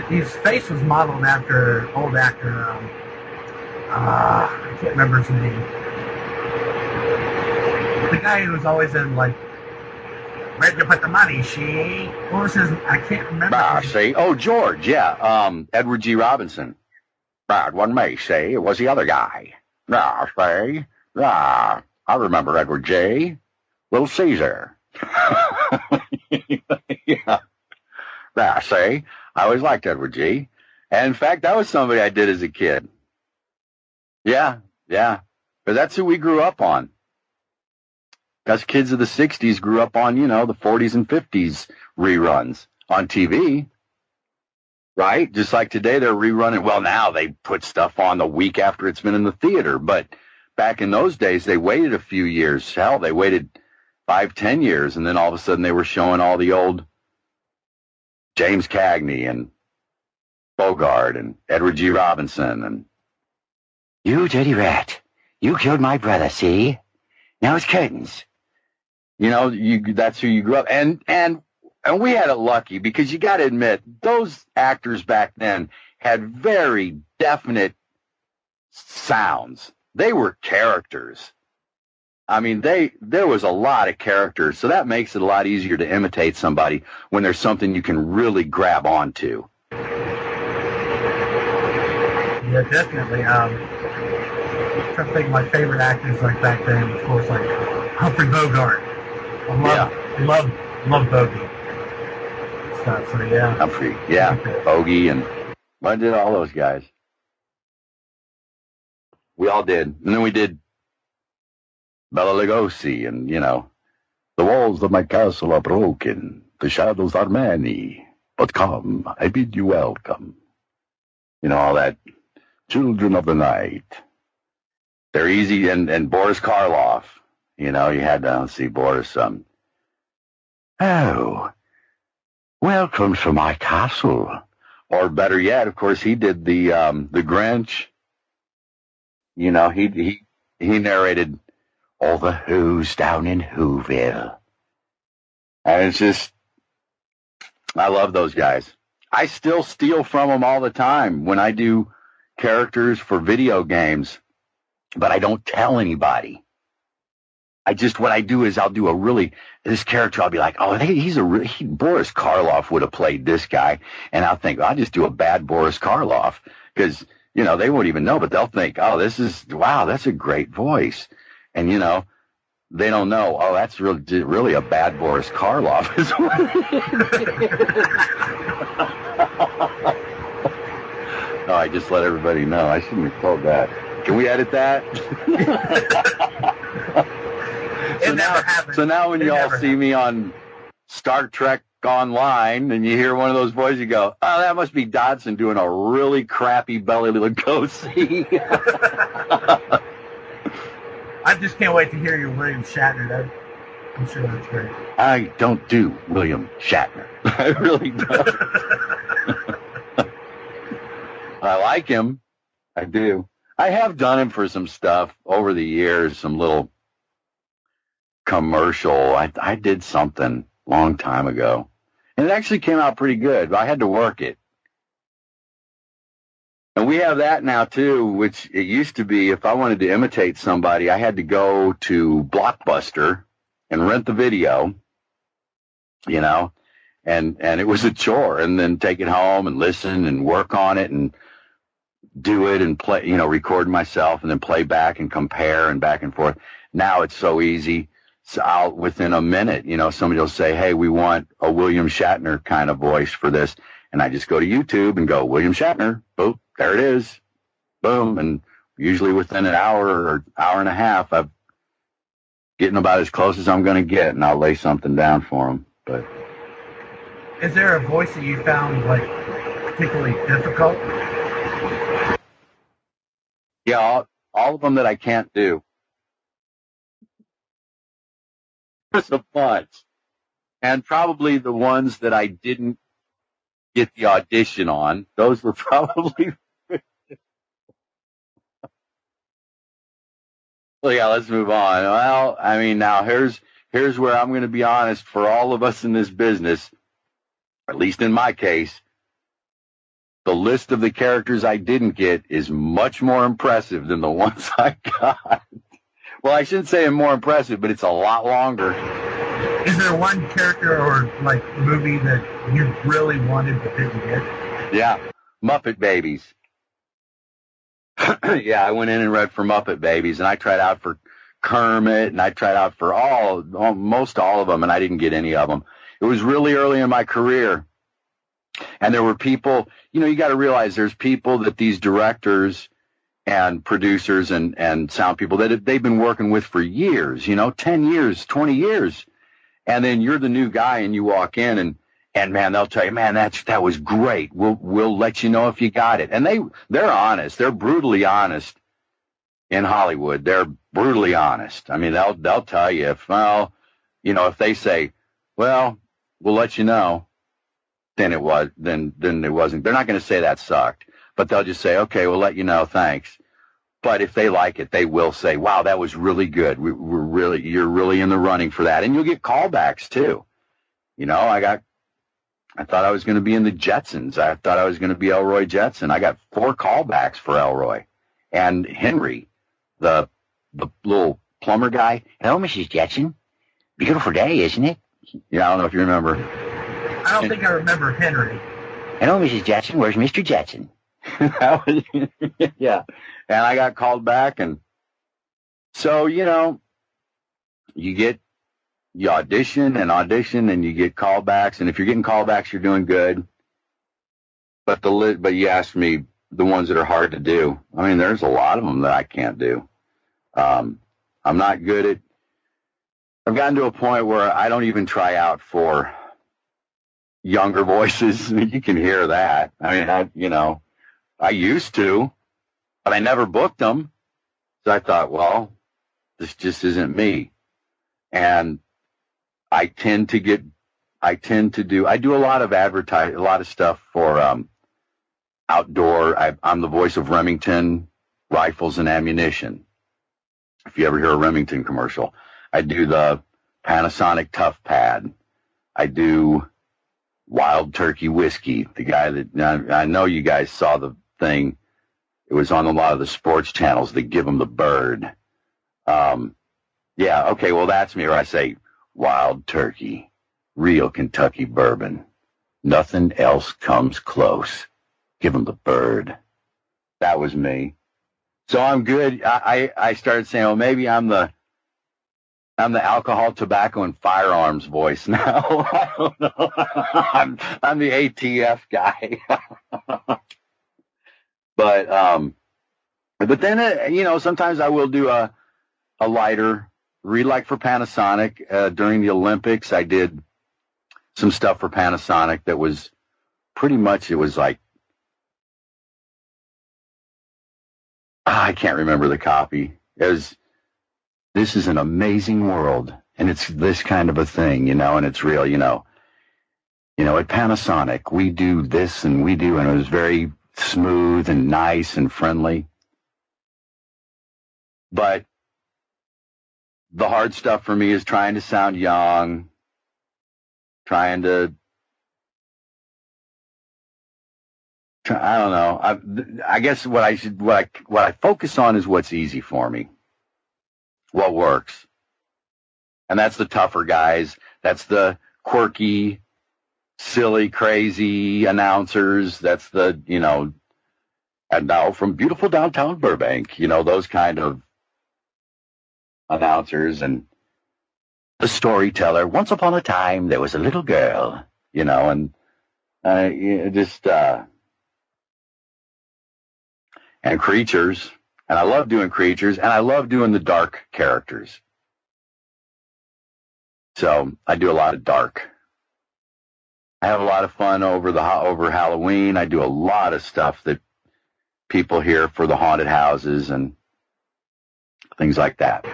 his face was modeled after old actor. I can't remember his name. The guy who was always in, like, where'd you put the money, she? What was his? I can't remember. George, yeah. Edward G. Robinson. One may say it was the other guy. I remember Edward J. Little Caesar. Yeah. I always liked Edward G. And in fact, that was somebody I did as a kid. Yeah. But that's who we grew up on. Us kids of the 60s grew up on, the 40s and 50s reruns on TV. Right? Just like today, they're rerunning. Well, now they put stuff on the week after it's been in the theater. But back in those days, they waited a few years. Hell, they waited 5-10 years. And then all of a sudden, they were showing all the old James Cagney and Bogart and Edward G. Robinson. And you dirty rat. You killed my brother, see? Now it's curtains. That's who you grew up. And we had it lucky because you got to admit, those actors back then had very definite sounds. They were characters. I mean, there was a lot of characters, so that makes it a lot easier to imitate somebody when there's something you can really grab onto. Yeah, definitely. I'm trying to think of my favorite actors like back then, of course, like Humphrey Bogart. I love Bogey. So yeah. Humphrey, yeah. Bogey, and I did all those guys. We all did. And then we did Bela Lugosi, and, the walls of my castle are broken, the shadows are many, but come, I bid you welcome. All that. Children of the night. They're easy, and Boris Karloff. You had to see Boris. Welcome to my castle. Or better yet, of course, he did the Grinch. He narrated all the Who's down in Whoville. And it's just, I love those guys. I still steal from them all the time when I do characters for video games, but I don't tell anybody. What I do is I'll do this character, I'll be like, oh, Boris Karloff would have played this guy. And I'll think, I'll just do a bad Boris Karloff because, they won't even know, but they'll think, oh, that's a great voice. And, they don't know, oh, that's really a bad Boris Karloff. No, I just let everybody know. I shouldn't have told that. Can we edit that? So now when you all see me on Star Trek Online and you hear one of those voices, you go, oh, that must be Dodson doing a really crappy Bela Lugosi. I just can't wait to hear your William Shatner. I'm sure that's great. I don't do William Shatner. I really don't. I like him. I do. I have done him for some stuff over the years, some little commercial. I did something a long time ago, and it actually came out pretty good, but I had to work it. And we have that now, too, which it used to be if I wanted to imitate somebody, I had to go to Blockbuster and rent the video, and it was a chore, and then take it home and listen and work on it and do it and play, record myself and then play back and compare and back and forth. Now it's so easy. So within a minute, somebody will say, hey, we want a William Shatner kind of voice for this. And I just go to YouTube and go, William Shatner. Boom, there it is. Boom. And usually within an hour or hour and a half, I'm getting about as close as I'm going to get, and I'll lay something down for them. But is there a voice that you found, particularly difficult? Yeah, all of them that I can't do. There's a bunch. And probably the ones that I didn't get the audition on, those were probably Well, yeah, let's move on. Well, I mean, now here's where I'm going to be honest for all of us in this business, at least in my case. The list of the characters I didn't get is much more impressive than the ones I got. Well, I shouldn't say more impressive, but it's a lot longer. Is there one character or like movie that you really wanted but didn't get? Yeah, Muppet Babies. Yeah, I went in and read for Muppet Babies, and I tried out for Kermit, and I tried out for most all of them, and I didn't get any of them. It was really early in my career, and there were people, you got to realize there's people that these directors and producers and sound people that they've been working with for years, 10 years, 20 years. And then you're the new guy and you walk in and man, they'll tell you, man, that was great. We'll let you know if you got it. And they're honest. They're brutally honest in Hollywood. They're brutally honest. I mean, they'll tell you if they say, well, we'll let you know, then it wasn't. They're not going to say that sucked, but they'll just say, okay, we'll let you know. Thanks. But if they like it, they will say, wow, that was really good. You're really in the running for that. And you'll get callbacks too. I thought I was going to be in the Jetsons. I thought I was going to be Elroy Jetson. I got 4 callbacks for Elroy. And Henry, the little plumber guy. Hello, Mrs. Jetson. Beautiful day, isn't it? Yeah, I don't know if you remember. I don't think I remember Henry. Hello, Mrs. Jetson. Where's Mr. Jetson? Yeah. And I got called back. And so, you audition and you get callbacks. And if you're getting callbacks, you're doing good. But you asked me the ones that are hard to do. I mean, there's a lot of them that I can't do. I'm not good at, I've gotten to a point where I don't even try out for younger voices. You can hear that. I mean, I used to, but I never booked them. So I thought, well, this just isn't me. And I do a lot of a lot of stuff for outdoor. I'm the voice of Remington rifles and ammunition. If you ever hear a Remington commercial, I do the Panasonic Tough Pad. I do Wild Turkey Whiskey. The guy that I know you guys saw the thing. It was on a lot of the sports channels that give them the bird. Yeah, okay, well, that's me. Or I say, Wild Turkey, real Kentucky bourbon. Nothing else comes close. Give them the bird. That was me. So I'm good. I started saying, well, maybe I'm the alcohol, tobacco, and firearms voice now. I don't know. I'm the ATF guy. But then, sometimes I will do a lighter read, like for Panasonic. During the Olympics, I did some stuff for Panasonic that was pretty much, it was like, I can't remember the copy. It was, this is an amazing world, and it's this kind of a thing, and it's real, at Panasonic, we do this and we do, and it was very smooth and nice and friendly. But the hard stuff for me is trying to sound young, I don't know. I guess what I focus on is what's easy for me, what works. And that's the tougher guys. That's the quirky, silly, crazy announcers. That's the, and now from beautiful downtown Burbank, those kind of announcers. And the storyteller, once upon a time, there was a little girl, and and creatures. And I love doing creatures, and I love doing the dark characters. So I do a lot of dark. I have a lot of fun over Halloween. I do a lot of stuff that people hear for the haunted houses and things like that.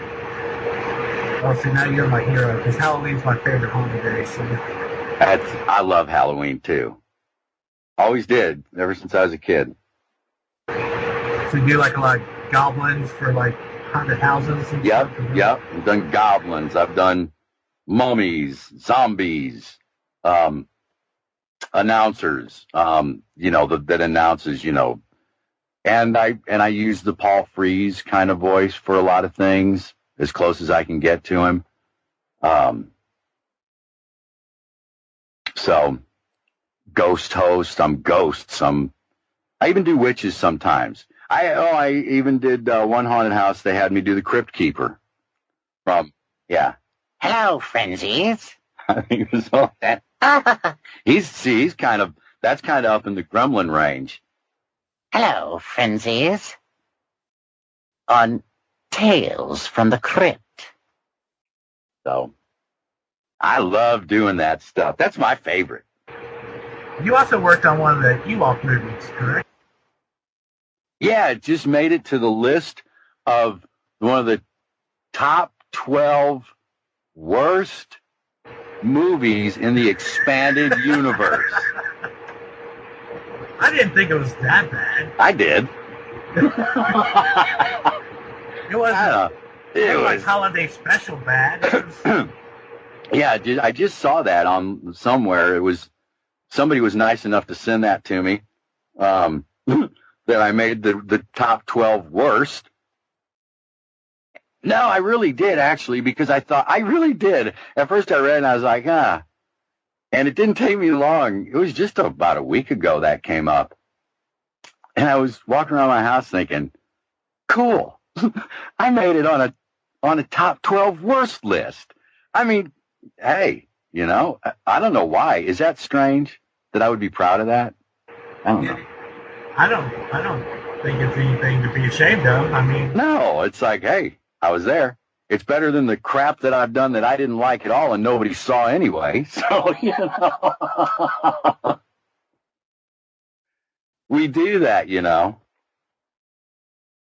Well, so now you're my hero, because Halloween's my favorite holiday. So. I love Halloween, too. Always did, ever since I was a kid. So you do like a lot of goblins for like haunted houses. And Yep, stuff. yep. I've done goblins. I've done mummies, zombies, announcers. That announces, and I use the Paul Frees kind of voice for a lot of things, as close as I can get to him. So, ghost host. I'm ghosts. I even do witches sometimes. I even did one haunted house. They had me do the Crypt Keeper. Hello, frenzies. I think it was all that. He's kind of, that's kind of up in the gremlin range. Hello, frenzies. On Tales from the Crypt. So, I love doing that stuff. That's my favorite. You also worked on one of the Ewok movies, correct? Yeah, it just made it to the list of one of the top 12 worst movies in the expanded universe. I didn't think it was that bad. I did. It wasn't. It was like holiday special bad. Yeah, I just saw that on somewhere. Somebody was nice enough to send that to me. That I made the top 12 worst. No, I really did, actually, because I really did. At first I read it and I was like, And it didn't take me long. It was just about a week ago that came up. And I was walking around my house thinking, cool. I made it on a top 12 worst list. I mean, hey, I don't know why. Is that strange that I would be proud of that? I don't know. I don't think it's anything to be ashamed of. I mean, no, it's like, hey, I was there. It's better than the crap that I've done that I didn't like at all and nobody saw anyway. So, we do that,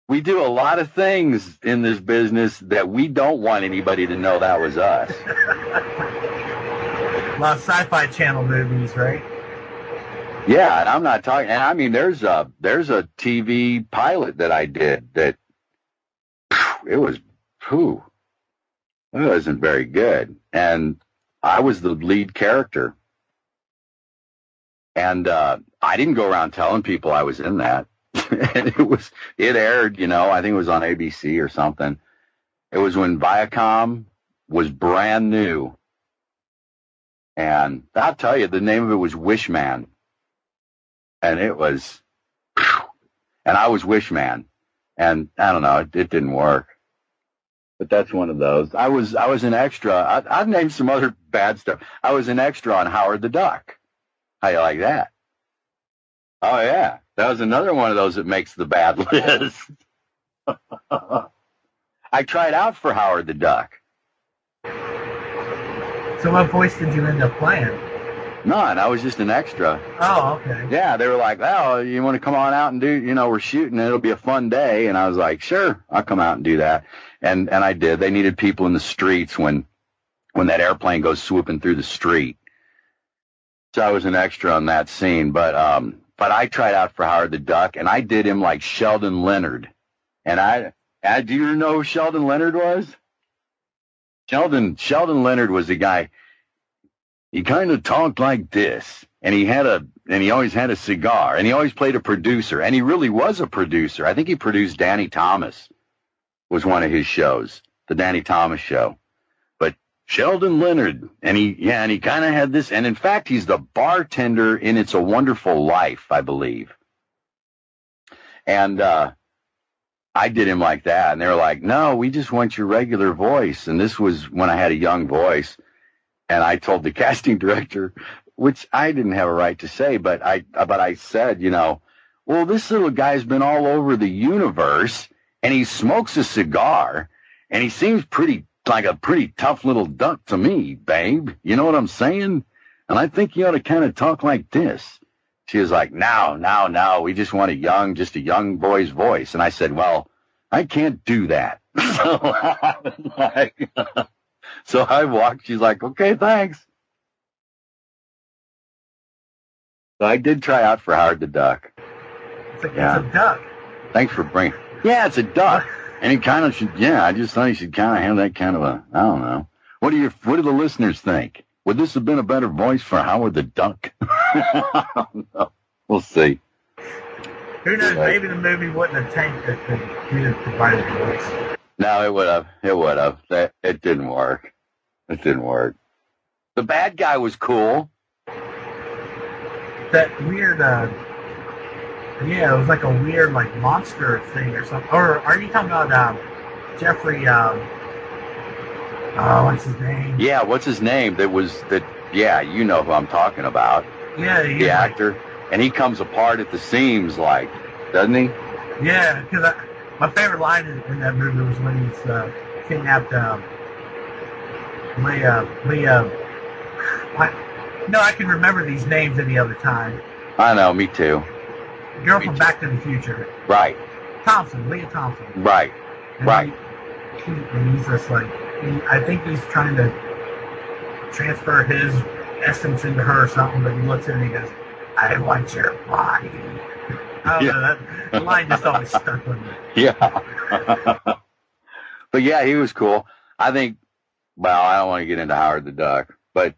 We do a lot of things in this business that we don't want anybody to know that was us. A lot of Sci-Fi Channel movies, right? Yeah, and I'm not talking. And I mean, there's a TV pilot that I did that it wasn't very good, and I was the lead character, and I didn't go around telling people I was in that. And it aired, I think it was on ABC or something. It was when Viacom was brand new, and I'll tell you, the name of it was Wishman. And it was, and I was Wishman, and I don't know, it didn't work. But that's one of those. I was an extra. I've named some other bad stuff. I was an extra on Howard the Duck. How you like that? Oh yeah, that was another one of those that makes the bad list. I tried out for Howard the Duck. So what voice did you end up playing? None. I was just an extra. Oh, okay. Yeah, they were like, "Oh, you want to come on out and do? We're shooting. It'll be a fun day." And I was like, "Sure, I'll come out and do that." And I did. They needed people in the streets when that airplane goes swooping through the street. So I was an extra on that scene. But I tried out for Howard the Duck, and I did him like Sheldon Leonard. And do you know who Sheldon Leonard was? Sheldon Leonard was the guy. He kind of talked like this, and he always had a cigar, and he always played a producer, and he really was a producer. I think he produced Danny Thomas, was one of his shows, the Danny Thomas Show. But Sheldon Leonard, and he kind of had this, and in fact, he's the bartender in It's a Wonderful Life, I believe. And I did him like that, and they were like, "No, we just want your regular voice." And this was when I had a young voice. And I told the casting director, which I didn't have a right to say, but I said, well, this little guy's been all over the universe, and he smokes a cigar, and he seems like a pretty tough little duck to me, babe. You know what I'm saying? And I think you ought to kind of talk like this. She was like, no, we just want just a young boy's voice. And I said, well, I can't do that. So I walked. She's like, okay, thanks. So I did try out for Howard the Duck. It's a duck. Thanks for bringing. Yeah, it's a duck. And he kind of should, I just thought he should kind of have that kind of a, I don't know. What do the listeners think? Would this have been a better voice for Howard the Duck? I don't know. We'll see. Who knows? Maybe the movie wouldn't have tanked it if he had provided the voice. No, it would have. It would have. It didn't work. It didn't work. The bad guy was cool. That weird, it was like a weird, like, monster thing or something. Or are you talking about Jeffrey, what's his name? Yeah, what's his name? Yeah, you know who I'm talking about. Yeah, the actor. And he comes apart at the seams, like, doesn't he? Yeah, because my favorite line in that movie was when he's kidnapped Leah. I can remember these names any other time. I know, me too. Girl from Back to the Future. Right. Leah Thompson. Right. And right. And he's just like, I think he's trying to transfer his essence into her or something, but he looks at it and he goes, I want your body. I don't know, that line just always stuck with me. Yeah. But yeah, he was cool. I think, I don't want to get into Howard the Duck, but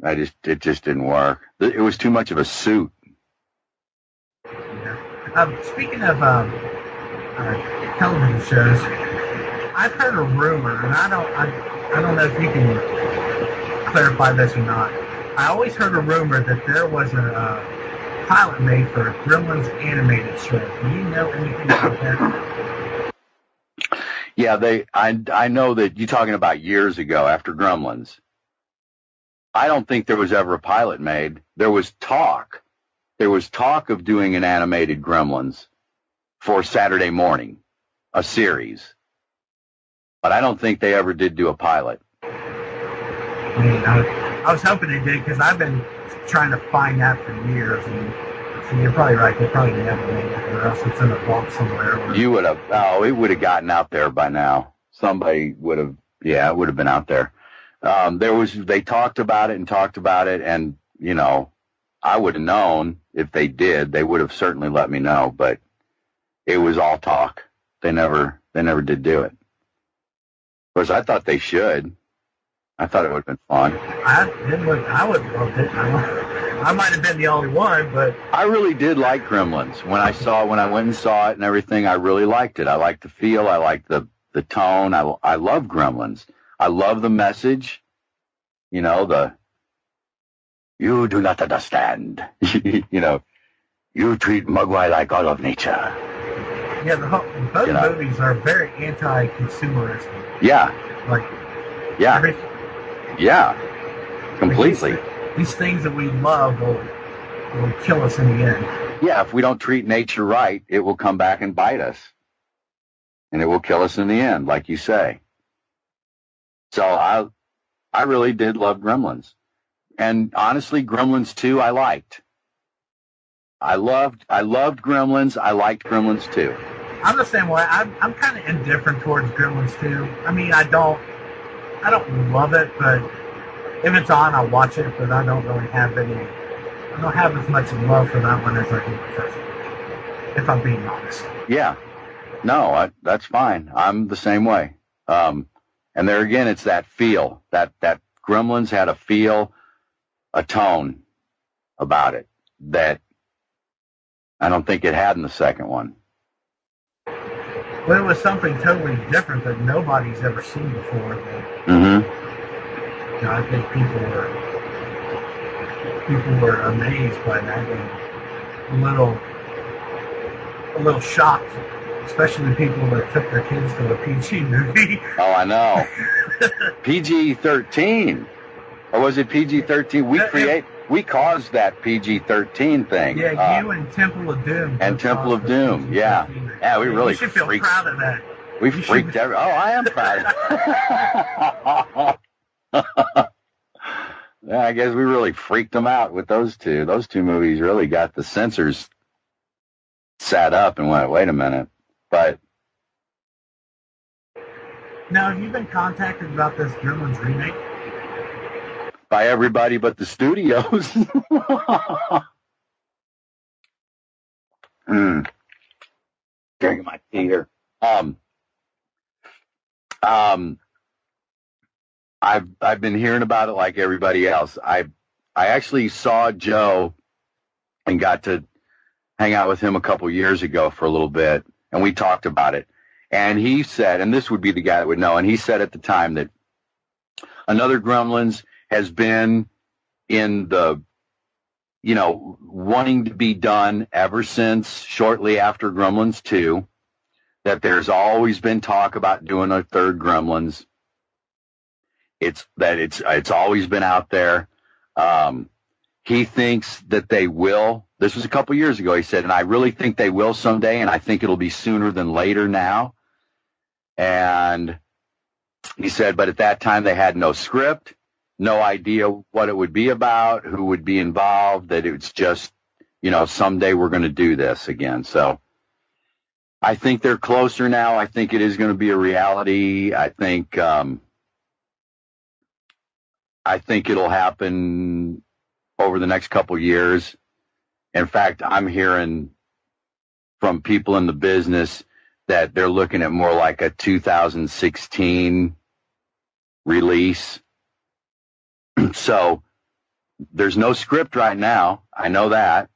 it just didn't work. It was too much of a suit. Yeah. Speaking of television shows, I've heard a rumor, and I don't know if you can clarify this or not. I always heard a rumor that there was a pilot made for a Gremlins animated show. Do you know anything about that? Yeah, I know that you're talking about years ago after Gremlins. I don't think there was ever a pilot made. There was talk. There was talk of doing an animated Gremlins for Saturday morning, a series. But I don't think they ever did do a pilot. I was hoping they did because I've been trying to find that for years. And you're probably right. They probably never made it, or else it's in a box somewhere. You would have. Oh, it would have gotten out there by now. Somebody would have. Yeah, it would have been out there. They talked about it, and I would have known if they did. They would have certainly let me know, but it was all talk. They never did do it. Of course, I thought they should. I thought it would have been fun. I would have loved it. I might have been the only one, but I really did like Gremlins. When I went and saw it and everything, I really liked it. I liked the feel. I liked the tone. I love Gremlins. I love the message. You do not understand. You treat Mogwai like all of nature. Yeah, both movies are very anti-consumerist. Yeah. Yeah. Yeah. Completely. These things that we love will kill us in the end. Yeah, if we don't treat nature right, it will come back and bite us. And it will kill us in the end, like you say. So I really did love Gremlins. And honestly, Gremlins 2 I liked. I loved Gremlins. I liked Gremlins 2. I'm the same way. I'm kind of indifferent towards Gremlins 2. I mean, I don't love it, but if it's on, I'll watch it, but I don't have as much love for that one as I do the first one, if I'm being honest. Yeah. No, that's fine. I'm the same way. And there again, it's that feel. That Gremlins had a feel, a tone about it that I don't think it had in the second one. Well, it was something totally different that nobody's ever seen before. I think people were amazed by that and a little shocked, especially people that took their kids to a PG movie. Oh, I know. PG-13. Or was it PG-13? We caused that PG-13 thing. Yeah, you and Temple of Doom. And Temple of Doom, yeah. Yeah, we really freaked. You should feel proud of that. We freaked every... Oh, I am proud of it. Yeah, I guess we really freaked them out with those two. Those two movies really got the censors sat up and went, wait a minute. But... Now, have you been contacted about this Gremlins remake? By everybody but the studios. Drinking my tea here. I've been hearing about it like everybody else. I actually saw Joe and got to hang out with him a couple years ago for a little bit, and we talked about it. And he said, and this would be the guy that would know, and he said at the time that another Gremlins has been in the, wanting to be done ever since shortly after Gremlins 2, that there's always been talk about doing a third Gremlins. It's always been out there. He thinks that they will. This was a couple years ago, he said, and I really think they will someday, and I think it'll be sooner than later now. And he said, but at that time they had no script, no idea what it would be about, who would be involved, that it's just, someday we're going to do this again. So I think they're closer now. I think it is going to be a reality. I think it'll happen over the next couple years. In fact, I'm hearing from people in the business that they're looking at more like a 2016 release. So there's no script right now. I know that.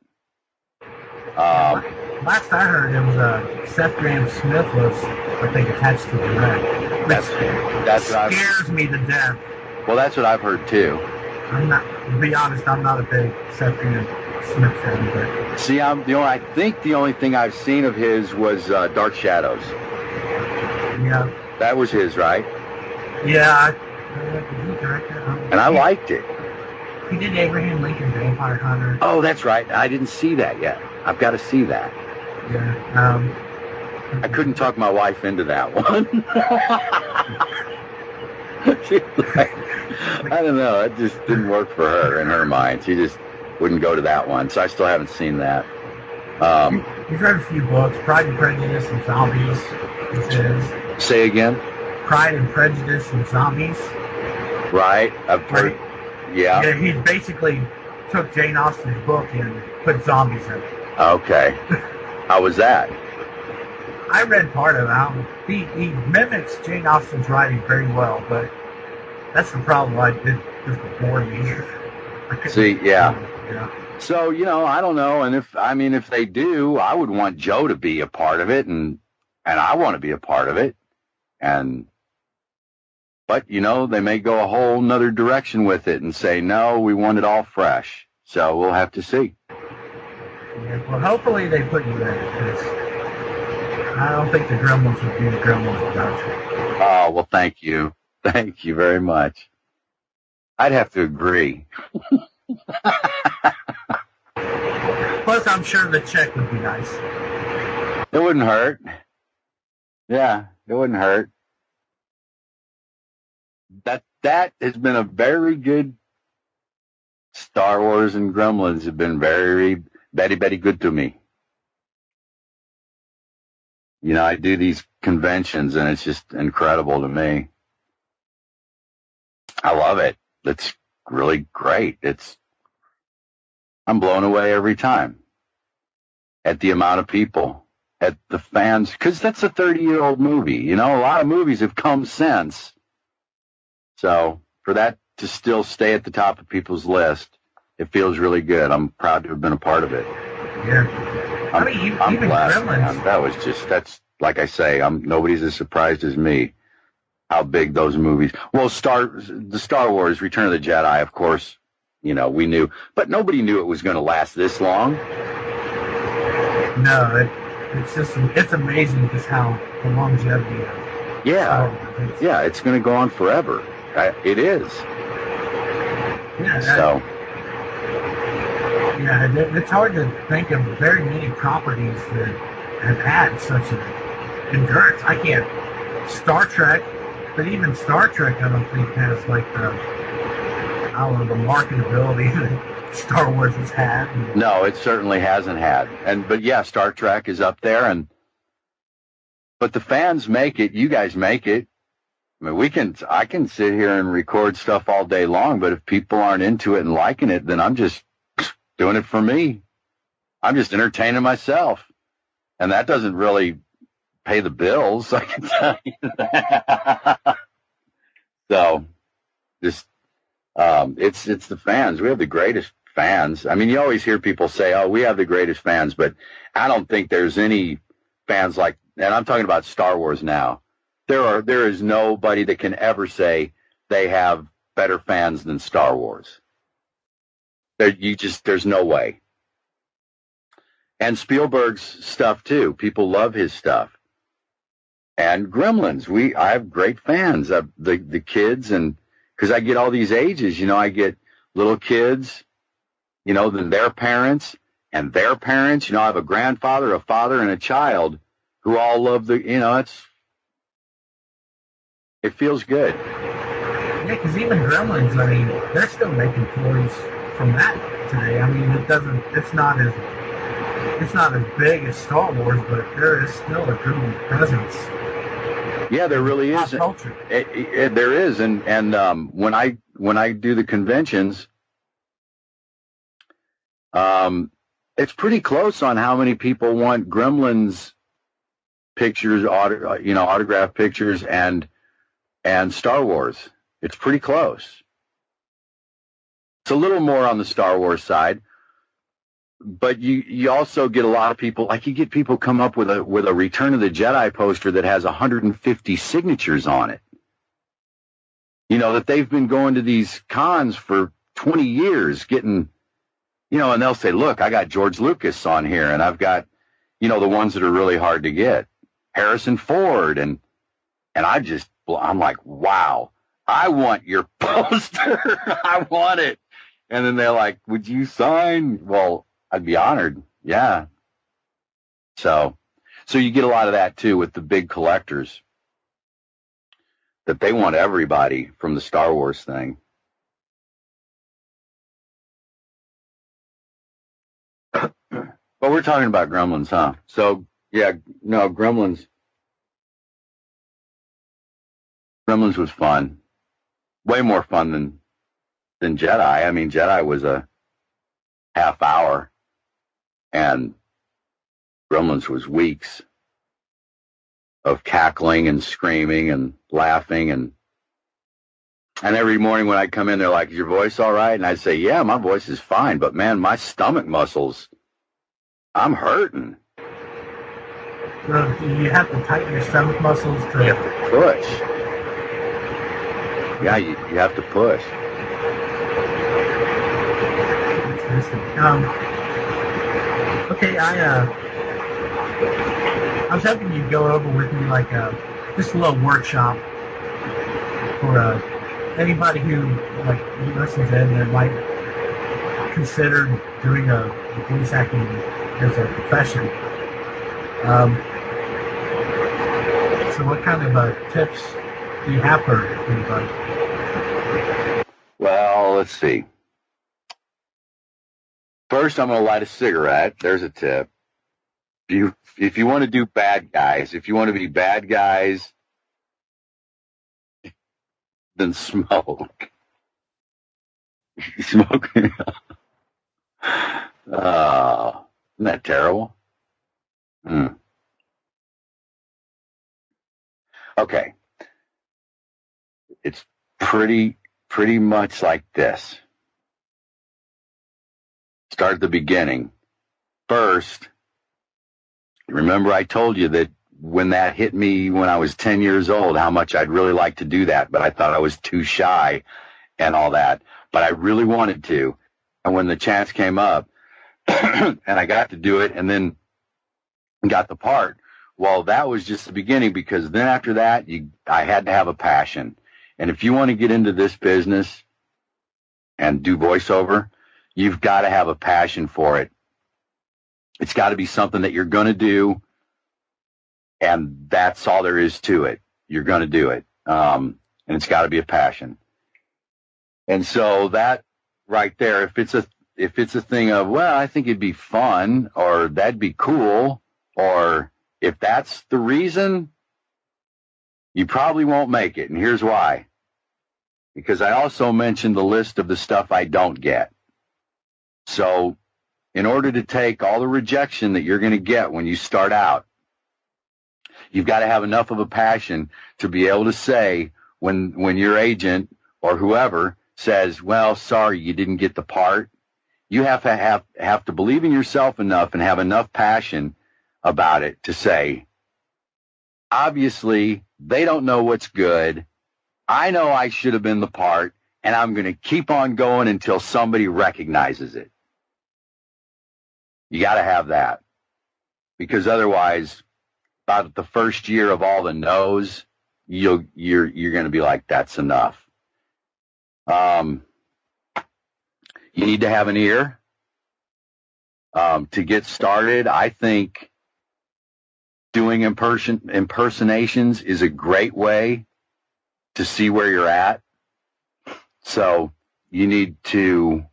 Last I heard, it was Seth Grahame-Smith was, I think, attached to direct. That scares me to death. Well, that's what I've heard too. To be honest, I'm not a big Seth Grahame-Smith fan. But see, I think the only thing I've seen of his was Dark Shadows. Yeah. That was his, right? Yeah. Did he direct it? And I liked it. He did Abraham Lincoln Vampire Hunter. Oh, that's right. I didn't see that yet. I've got to see that. Yeah. I couldn't talk my wife into that one. I don't know. It just didn't work for her in her mind. She just wouldn't go to that one. So I still haven't seen that. He's read a few books. Pride and Prejudice and Zombies. Is his. Say again? Pride and Prejudice and Zombies. Right. I've heard. Yeah. Yeah. He basically took Jane Austen's book and put zombies in it. Okay. How was that? I read part of it. He mimics Jane Austen's writing very well, but that's the problem. It just bored me. See, yeah. So, I don't know. And if they do, I would want Joe to be a part of it, and I want to be a part of it. But, they may go a whole nother direction with it and say, no, we want it all fresh. So we'll have to see. Yeah, well, hopefully they put you in it, because I don't think the Gremlins would be the Gremlins without you. Oh, well, thank you. Thank you very much. I'd have to agree. Plus, I'm sure the check would be nice. It wouldn't hurt. Yeah, it wouldn't hurt. That has been a very good. Star Wars and Gremlins have been very, very, very good to me. I do these conventions, and it's just incredible to me. I love it. It's really great. I'm blown away every time at the amount of people, at the fans, because that's a 30-year-old movie. A lot of movies have come since. So for that to still stay at the top of people's list, it feels really good. I'm proud to have been a part of it. Yeah. I'm even blessed, Gremlins. Man. That's like I say, nobody's as surprised as me how big those movies. Well, the Star Wars, Return of the Jedi, of course, we knew, but nobody knew it was going to last this long. No, it's amazing just how the longevity of Yeah, it's going to go on forever. It is. Yeah. Yeah, it's hard to think of very many properties that have had such an endurance. I can't. Star Trek, but even Star Trek, I don't think has the marketability that Star Wars has had. No, it certainly hasn't had. But yeah, Star Trek is up there, but the fans make it. You guys make it. I mean, I can sit here and record stuff all day long, but if people aren't into it and liking it, then I'm just doing it for me. I'm just entertaining myself. And that doesn't really pay the bills, I can tell you that. So, just it's the fans. We have the greatest fans. I mean, you always hear people say, "Oh, we have the greatest fans," but I don't think there's any fans like. And I'm talking about Star Wars now. There is nobody that can ever say they have better fans than Star Wars. There's no way. And Spielberg's stuff too. People love his stuff. And Gremlins, I have great fans. The kids, and because I get all these ages, I get little kids, then their parents and their parents. I have a grandfather, a father, and a child who all love it feels good. Yeah, because even Gremlins, I mean, they're still making toys from that today. I mean, it's not as big as Star Wars, but there is still a good presence. Yeah, there really is. Culture. There is, and when I do the conventions, it's pretty close on how many people want Gremlins pictures, autograph pictures, and Star Wars. It's pretty close. It's a little more on the Star Wars side, but you also get a lot of people, like you get people come up with a Return of the Jedi poster that has 150 signatures on it. That they've been going to these cons for 20 years getting, and they'll say, look, I got George Lucas on here, and I've got, the ones that are really hard to get. Harrison Ford, and I'm like, wow, I want your poster. I want it. And then they're like, would you sign? Well, I'd be honored. Yeah. So you get a lot of that too with the big collectors, that they want everybody from the Star Wars thing. But we're talking about Gremlins, huh? So yeah, no, Gremlins was fun. Way more fun than Jedi. I mean, Jedi was a half hour, and Gremlins was weeks of cackling and screaming and laughing. And every morning when I come in, they're like, is your voice all right? And I say, yeah, my voice is fine, but man, my stomach muscles, I'm hurting. So you have to tighten your stomach muscles to... You have to push. Yeah, you have to push. Okay, I was hoping you'd go over with me like just a little workshop for anybody who listens in that might consider doing a voice acting as a profession. So what kind of tips do you have for anybody? Well, let's see. First, I'm going to light a cigarette. There's a tip. If you want to do bad guys, if you want to be bad guys, then smoke. Smoke. Isn't that terrible? Okay. It's pretty much like this. Start at the beginning. First, remember I told you that when that hit me when I was 10 years old, how much I'd really like to do that, but I thought I was too shy and all that. But I really wanted to. And when the chance came up, and I got to do it and then got the part, well, that was just the beginning, because then after that, I had to have a passion. And if you want to get into this business and do voiceover, you've got to have a passion for it. It's got to be something that you're going to do, and that's all there is to it. You're going to do it, and it's got to be a passion. And so that right there, if it's a thing of, well, I think it'd be fun, or that'd be cool, or if that's the reason, you probably won't make it. And here's why. Because I also mentioned the list of the stuff I don't get. So in order to take all the rejection that you're going to get when you start out, You've got to have enough of a passion to be able to say when your agent or whoever says, well, sorry, you didn't get the part. You have to believe in yourself enough and have enough passion about it to say, obviously, they don't know what's good. I know I should have been the part, and I'm going to keep on going until somebody recognizes it. You got to have that, because otherwise, about the first year of all the no's, you're going to be like, that's enough. You need to have an ear. To get started, I think doing impersonations is a great way to see where you're at. So you need to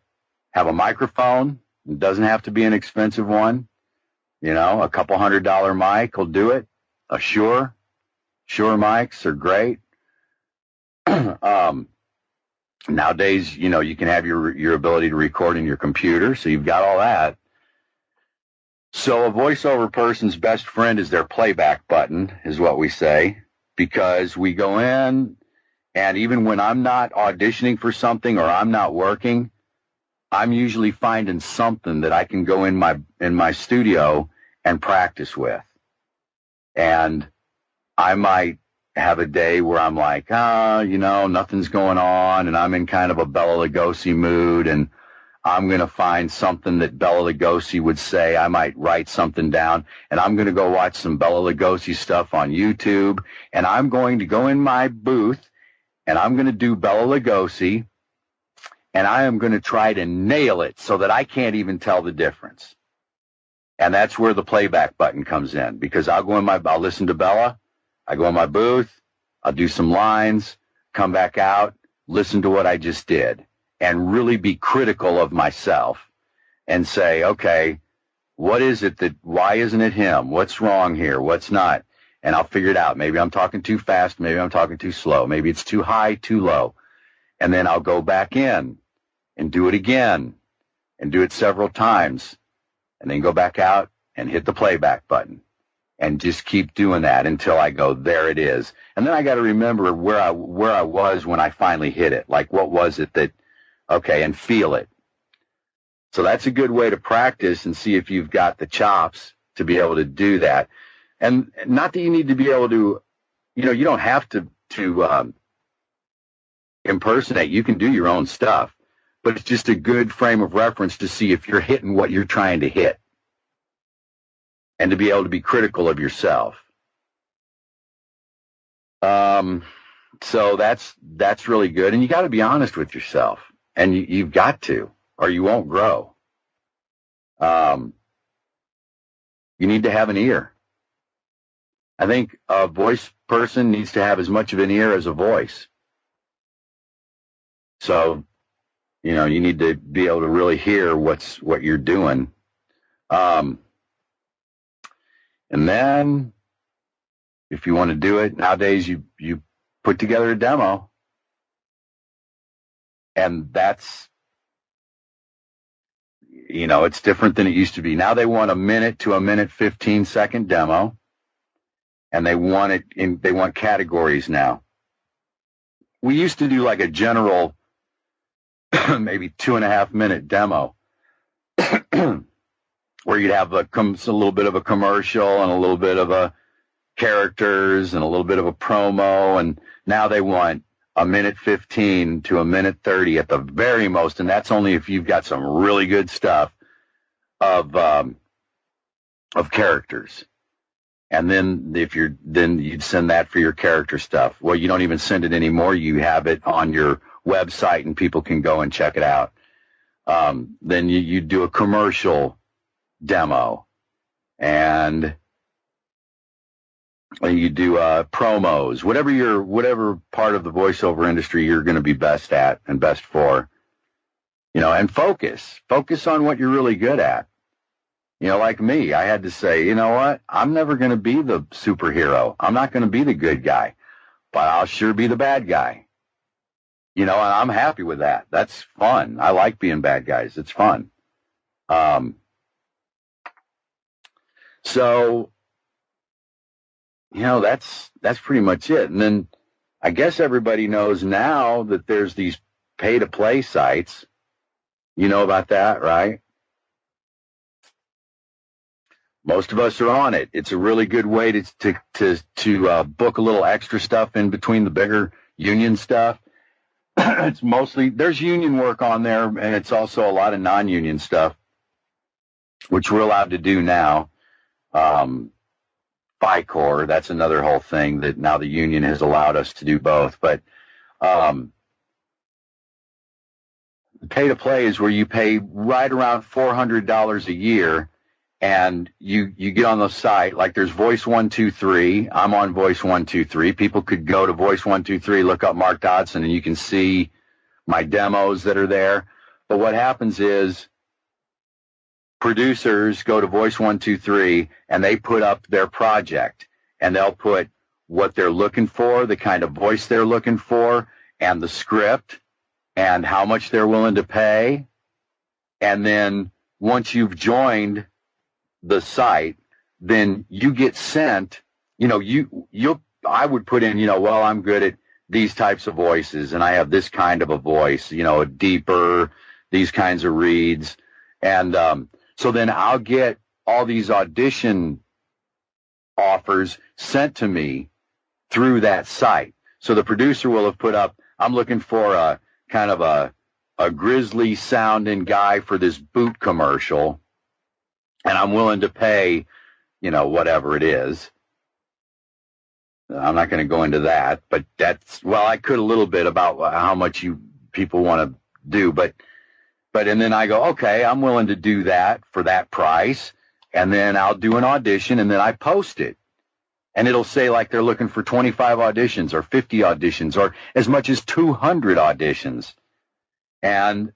have a microphone. It doesn't have to be an expensive one. You know, a couple $100 mic will do it. A Shure mics are great. Nowadays, you know, you can have your ability to record in your computer, so you've got all that. So a voiceover person's best friend is their playback button, is what we say, because we go in, and even when I'm not auditioning for something or I'm not working, I'm usually finding something that I can go in my studio and practice with. And I might have a day where I'm like, you know, nothing's going on, and I'm in kind of a Bela Lugosi mood, and I'm going to find something that Bela Lugosi would say. I might write something down, and I'm going to go watch some Bela Lugosi stuff on YouTube, and I'm going to go in my booth, and I'm going to do Bela Lugosi, and I am going to try to nail it so that I can't even tell the difference. And that's where the playback button comes in, because I'll listen to Bela, I go in my booth, I'll do some lines, come back out, listen to what I just did, and really be critical of myself and say, okay, what is it why isn't it him? What's wrong here? What's not? And I'll figure it out. Maybe I'm talking too fast. Maybe I'm talking too slow. Maybe it's too high, too low. And then I'll go back in and do it again and do it several times, and then go back out and hit the playback button and just keep doing that until I go, there it is. And then I got to remember where I was when I finally hit it. Like, what was it that, okay, and feel it. So that's a good way to practice and see if you've got the chops to be able to do that. And not that you need to be able to, you know, you don't have to impersonate. You can do your own stuff, but it's just a good frame of reference to see if you're hitting what you're trying to hit, and to be able to be critical of yourself. So that's really good. And you got to be honest with yourself, and you've got to, or you won't grow. You need to have an ear. I think a voice person needs to have as much of an ear as a voice. So, you know, you need to be able to really hear what you're doing. And then, if you want to do it, nowadays you put together a demo, and that's, you know, it's different than it used to be. Now they want a minute to a minute 15-second demo, and they want categories now. We used to do like a general, maybe 2.5-minute demo, where you'd have a little bit of a commercial and a little bit of a characters and a little bit of a promo, and now they want a minute 15 to a minute 30 at the very most, and that's only if you've got some really good stuff of characters. And then then you'd send that for your character stuff. Well, you don't even send it anymore. You have it on your website, and people can go and check it out. Then you do a commercial demo, and you do promos, whatever part of the voiceover industry you're going to be best at and best for, you know, and focus on what you're really good at. You know, like me, I had to say, you know what, I'm never going to be the superhero. I'm not going to be the good guy, but I'll sure be the bad guy. You know, and I'm happy with that. That's fun. I like being bad guys. It's fun. So that's pretty much it. And then I guess everybody knows now that there's these pay-to-play sites. You know about that, right? Most of us are on it. It's a really good way to book a little extra stuff in between the bigger union stuff. It's mostly, there's union work on there, and it's also a lot of non-union stuff, which we're allowed to do now. FICOR, that's another whole thing that now the union has allowed us to do both. But pay-to-play is where you pay right around $400 a year, and you get on the site. Like there's Voice 123. I'm on Voice 123. People could go to Voice 123, look up Mark Dodson, and you can see my demos that are there. But what happens is producers go to Voice 123, and they put up their project, and they'll put what they're looking for, the kind of voice they're looking for, and the script, and how much they're willing to pay. And then once you've joined the site, then you get sent, I would put in, well, I'm good at these types of voices, and I have this kind of a voice, a deeper, these kinds of reads. And so then I'll get all these audition offers sent to me through that site. So the producer will have put up, I'm looking for a kind of a grizzly sounding guy for this boot commercial, and I'm willing to pay, whatever it is. I'm not going to go into that, but I could a little bit about how much people want to do, but and then I go, okay, I'm willing to do that for that price, and then I'll do an audition, and then I post it. And it'll say like they're looking for 25 auditions or 50 auditions or as much as 200 auditions. And,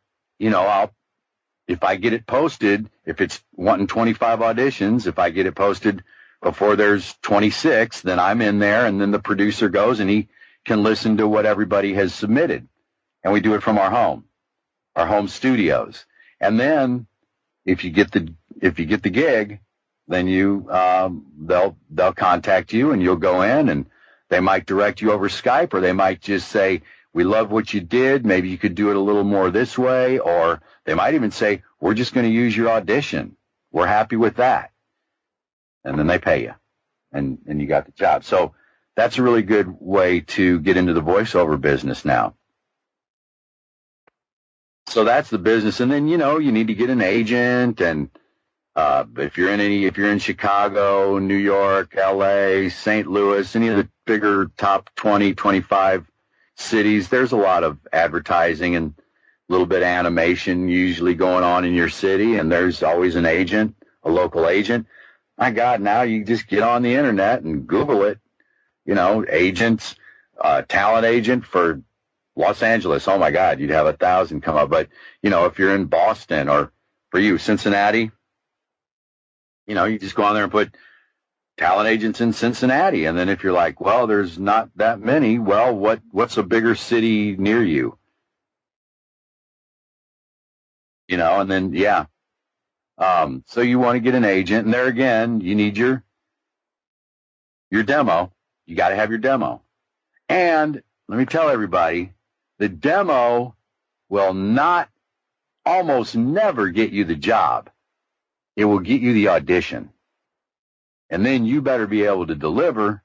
if I get it posted, if it's wanting 25 auditions, if I get it posted before there's 26, then I'm in there, and then the producer goes and he can listen to what everybody has submitted. And we do it from our home studios. And then if you get the gig, then they'll contact you, and you'll go in, and they might direct you over Skype, or they might just say, we love what you did. Maybe you could do it a little more this way. Or they might even say, we're just going to use your audition. We're happy with that. And then they pay you, and you got the job. So that's a really good way to get into the voiceover business now. So that's the business. And then, you need to get an agent. And if you're in Chicago, New York, LA, St. Louis, any of the bigger top 20, 25 cities, there's a lot of advertising and a little bit of animation usually going on in your city. And there's always an agent, a local agent. My God, now you just get on the internet and Google it, agents, talent agent for Los Angeles. Oh my God, you'd have 1,000 come up. But, if you're in Boston, or for you, Cincinnati, you just go on there and put talent agents in Cincinnati. And then if you're like, well, there's not that many, well, what's a bigger city near you? And then, yeah. So you want to get an agent, and there again, you need your demo. You got to have your demo. And let me tell everybody, the demo will almost never get you the job. It will get you the audition. And then you better be able to deliver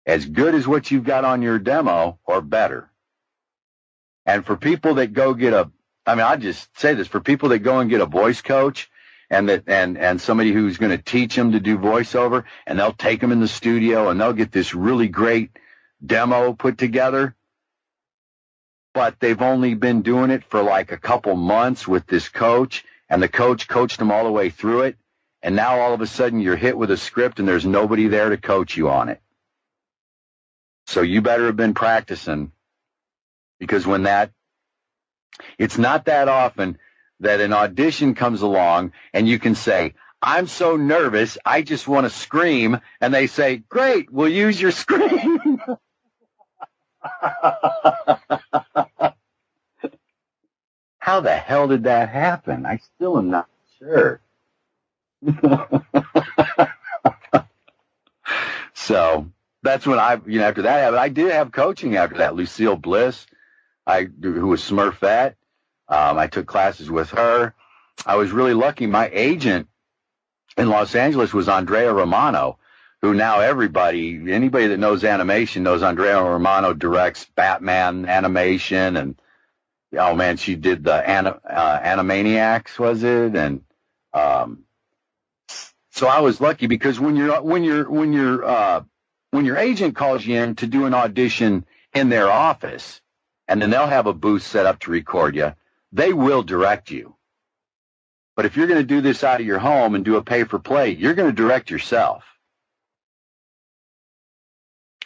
as good as what you've got on your demo or better. And for people that go get I'll just say this, for people that go and get a voice coach and somebody who's going to teach them to do voiceover, and they'll take them in the studio and they'll get this really great demo put together, but they've only been doing it for like a couple months with this coach, and the coach coached them all the way through it. And now all of a sudden you're hit with a script and there's nobody there to coach you on it. So you better have been practicing, because it's not that often that an audition comes along and you can say, I'm so nervous, I just want to scream. And they say, great, we'll use your scream. How the hell did that happen? I still am not sure. So that's when after that happened, I did have coaching after that. Lucille Bliss, who was Smurfette. I took classes with her. I was really lucky. My agent in Los Angeles was Andrea Romano, who now anybody that knows animation knows Andrea Romano directs Batman animation, and oh man, she did the Animaniacs, was it? And so I was lucky because when your agent calls you in to do an audition in their office, and then they'll have a booth set up to record you, they will direct you. But if you're going to do this out of your home and do a pay-for-play, you're going to direct yourself.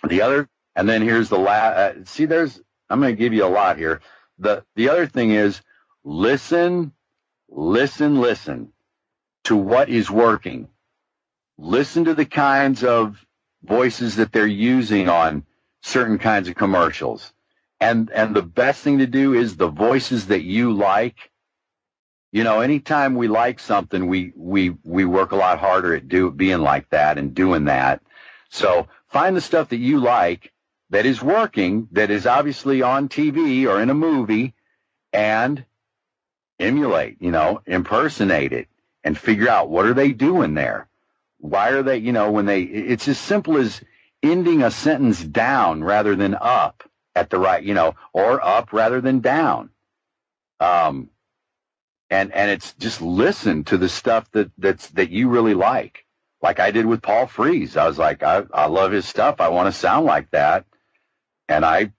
And then here's the last. I'm going to give you a lot here. The other thing is listen to what is working. Listen to the kinds of voices that they're using on certain kinds of commercials. And the best thing to do is the voices that you like. Anytime we like something, we work a lot harder at being like that and doing that. So find the stuff that you like that is working, that is obviously on TV or in a movie, and emulate, impersonate it and figure out what are they doing there. Why are they, it's as simple as ending a sentence down rather than up at the right, or up rather than down. And it's just listen to the stuff that you really like I did with Paul Frees. I was like, I love his stuff. I want to sound like that. And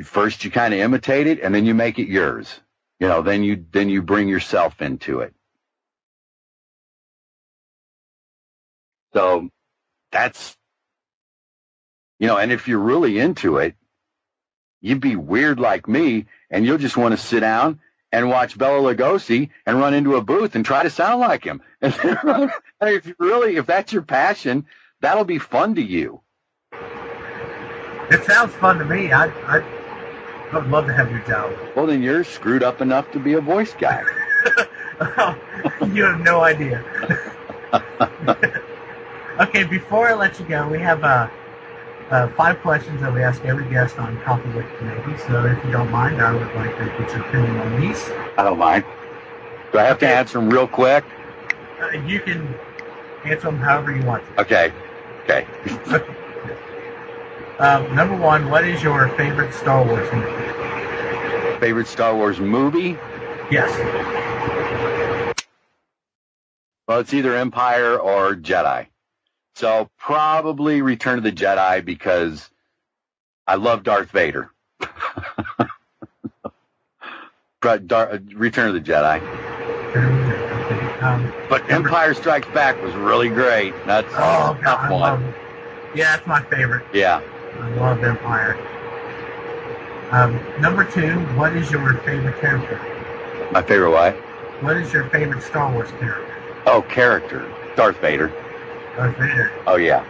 first you kind of imitate it, and then you make it yours. Then you bring yourself into it. So that's, and if you're really into it, you'd be weird like me, and you'll just want to sit down and watch Bela Lugosi and run into a booth and try to sound like him. And if that's your passion, that'll be fun to you. It sounds fun to me. I would love to have your job. Well, then you're screwed up enough to be a voice guy. You have no idea. Okay, before I let you go, we have 5 questions that we ask every guest on Coffee with Kenobi. So if you don't mind, I would like to get your opinion on these. I don't mind. Do I have to answer them real quick? You can answer them however you want to. Okay. Number 1, what is your favorite Star Wars movie? Favorite Star Wars movie? Yes. Well, it's either Empire or Jedi. So probably Return of the Jedi because I love Darth Vader. Return of the Jedi. But Empire Strikes Back was really great. That's a tough one. That's my favorite. Yeah. I love Empire. Number 2, what is your favorite character? My favorite what? What is your favorite Star Wars character? Oh, character. Darth Vader. Darth Vader. Oh, yeah.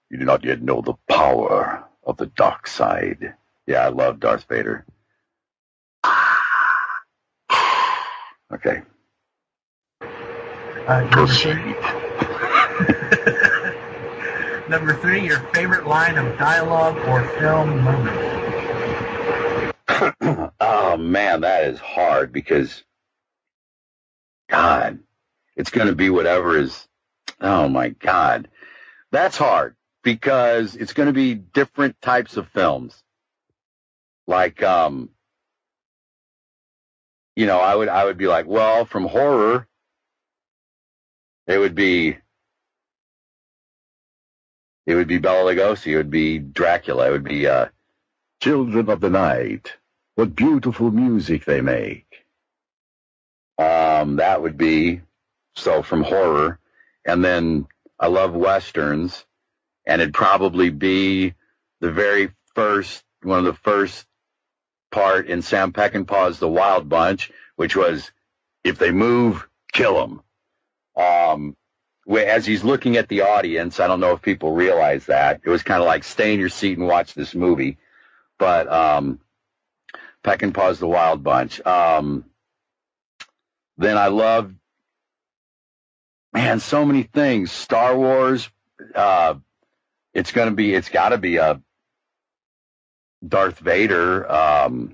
You do not yet know the power of the dark side. Yeah, I love Darth Vader. Okay. Proceed. Number 3, your favorite line of dialogue or film moment? Oh, man, that is hard because, God, it's going to be whatever is, oh, my God. That's hard because it's going to be different types of films. Like, I would be like, well, from horror, it would be Bela Lugosi. It would be Dracula. It would be Children of the Night. What beautiful music they make. That would be, so from horror. And then I love Westerns. And it'd probably be one of the first part in Sam Peckinpah's The Wild Bunch, which was, if they move, kill them. As he's looking at the audience, I don't know if people realize that. It was kind of like stay in your seat and watch this movie. But Peckinpah's The Wild Bunch. Then I love man, so many things. Star Wars. It's got to be a Darth Vader.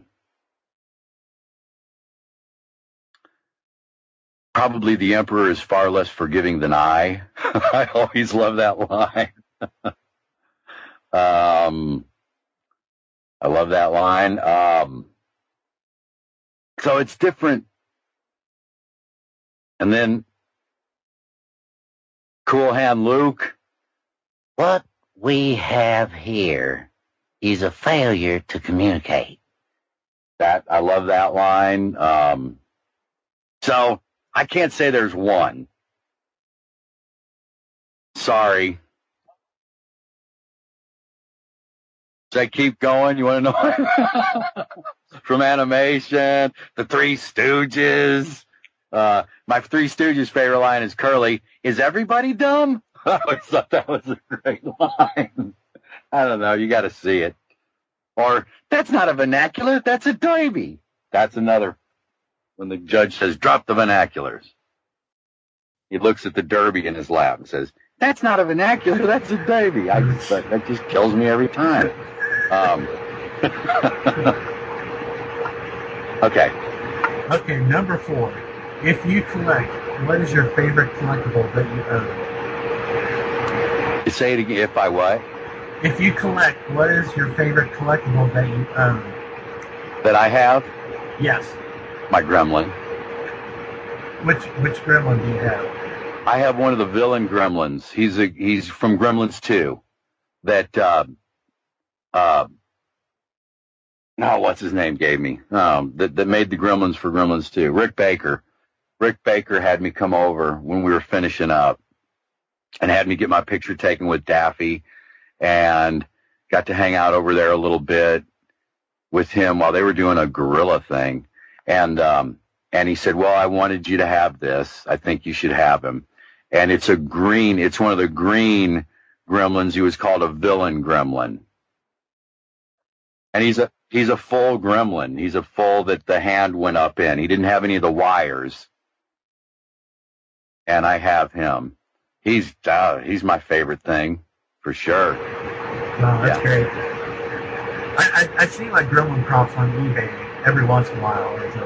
Probably the Emperor is far less forgiving than I. I always love that line. I love that line. So it's different. And then Cool Hand Luke. What we have here is a failure to communicate. I love that line. So I can't say there's one. Sorry. Should I keep going? You want to know? From animation, the Three Stooges. My Three Stooges favorite line is Curly. Is everybody dumb? I always thought that was a great line. I don't know. You got to see it. Or, that's not a vernacular. That's a derby. That's another. When the judge says, drop the vernaculars. He looks at the derby in his lap and says, that's not a vernacular. That's a derby. That just kills me every time. Okay. Okay, number 4. If you collect, what is your favorite collectible that you own? Say it again. If I what? If you collect, what is your favorite collectible that you own? That I have? Yes. My Gremlin. Which Gremlin do you have? I have one of the villain Gremlins. He's from Gremlins 2. That what's his name gave me? That made the Gremlins for Gremlins 2. Rick Baker. Rick Baker had me come over when we were finishing up and had me get my picture taken with Daffy, and got to hang out over there a little bit with him while they were doing a gorilla thing. And he said, well, I wanted you to have this. I think you should have him. And it's one of the green Gremlins. He was called a villain Gremlin. And he's a full Gremlin. He's a full that the hand went up in. He didn't have any of the wires. And I have him. He's my favorite thing for sure. Wow, that's great. I see like Gremlin props on eBay every once in a while. So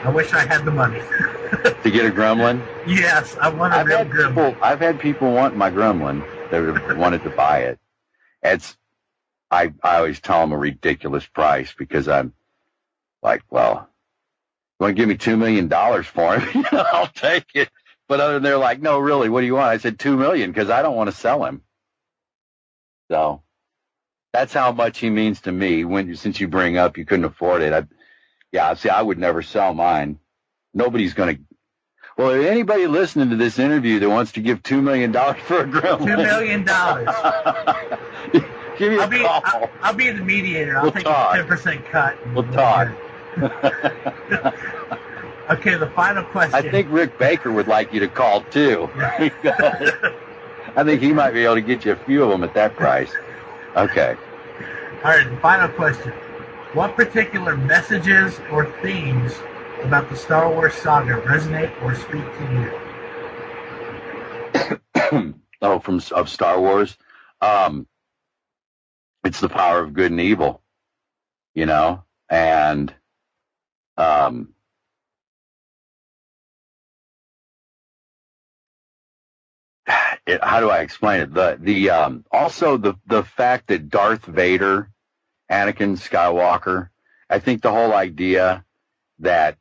I wish I had the money. To get a Gremlin? Yes, I want a real Gremlin. I've had people want my Gremlin that wanted to buy it. I always tell them a ridiculous price because I'm like, well, you want to give me $2 million for him? I'll take it. But they're like, no, really, what do you want? I said $2 million because I don't want to sell him. So that's how much he means to me. Since you bring up you couldn't afford it, I would never sell mine. Nobody's going to. Well, if anybody listening to this interview that wants to give $2 million for a Gremlin, $2 million. Give me a call. I'll be the mediator. I'll take a 10% cut. We'll talk. Okay, the final question. I think Rick Baker would like you to call, too. I think he might be able to get you a few of them at that price. Okay. All right, the final question. What particular messages or themes about the Star Wars saga resonate or speak to you? Of Star Wars? It's the power of good and evil, and how do I explain it? Also the fact that Darth Vader, Anakin Skywalker, I think the whole idea that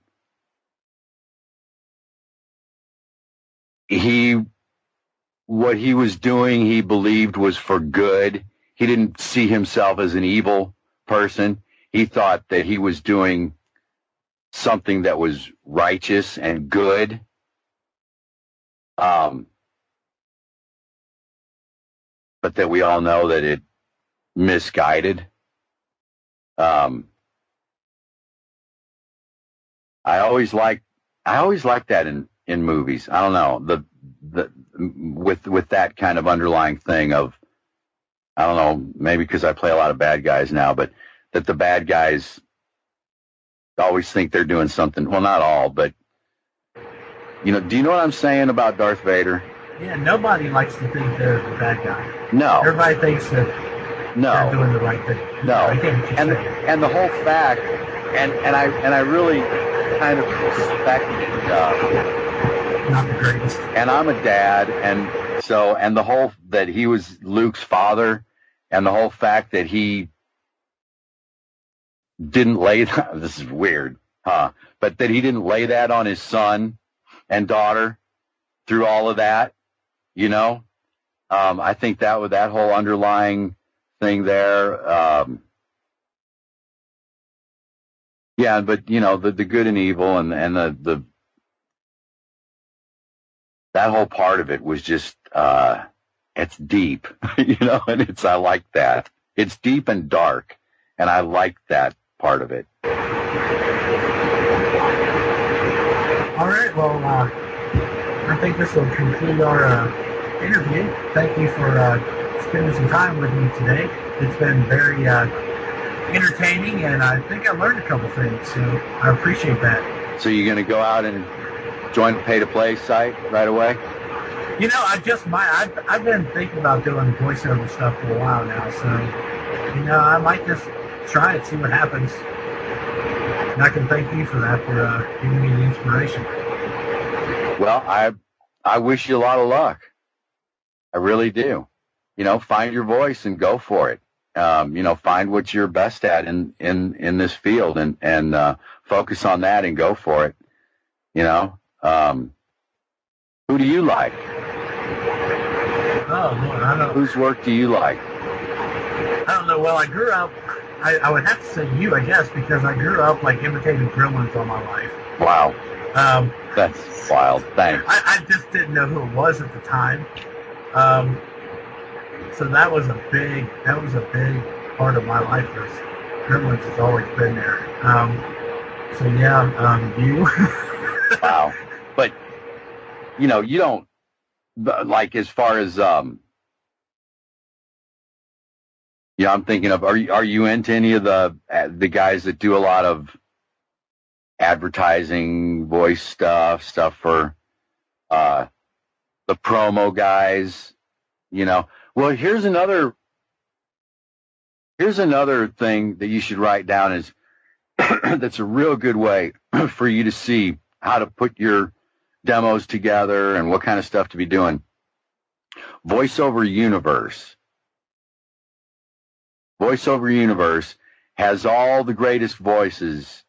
what he was doing, he believed was for good. He didn't see himself as an evil person. He thought that he was doing something that was righteous and good. But that we all know that it misguided. I always like that in movies. I don't know, with that kind of underlying thing of, I don't know, maybe because I play a lot of bad guys now, but that the bad guys always think they're doing something. Well, not all, but Do you know what I'm saying about Darth Vader? Yeah, nobody likes to think they're the bad guy. No. Everybody thinks that they're doing the right thing. No. I get what you're saying. And the whole fact, and I really kind of respect not the greatest. And I'm a dad, and the whole that he was Luke's father, and the whole fact that he didn't lay that, this is weird, huh? But that he didn't lay that on his son and daughter through all of that, I think that whole underlying thing there, yeah, but the good and evil and the that whole part of it was just it's deep, and I like that. It's deep and dark, and I like that part of it. All right, well, I think this will conclude our interview. Thank you for spending some time with me today. It's been very entertaining, and I think I learned a couple things, so I appreciate that. So you're going to go out and join the pay-to-play site right away? I've been thinking about doing voiceover stuff for a while now, so, I might just try it, see what happens. And I can thank you for that, for giving me the inspiration. Well, I wish you a lot of luck. I really do. Find your voice and go for it. Find what you're best at in this field and focus on that and go for it. Who do you like? Oh, Lord, I don't. Whose work do you like? I don't know. Well, I grew up. I would have to say you, I guess, because I grew up imitating Gremlins all my life. Wow. That's wild. Thanks. I just didn't know who it was at the time. So that was a big part of my life. Gremlins has always been there. So yeah, you. Wow. But you don't as far as I'm thinking of. Are you into any of the guys that do a lot of advertising, voice stuff for the promo guys? Well, here's another thing that you should write down is that's a real good way for you to see how to put your demos together and what kind of stuff to be doing. VoiceOver Universe. VoiceOver Universe has all the greatest voices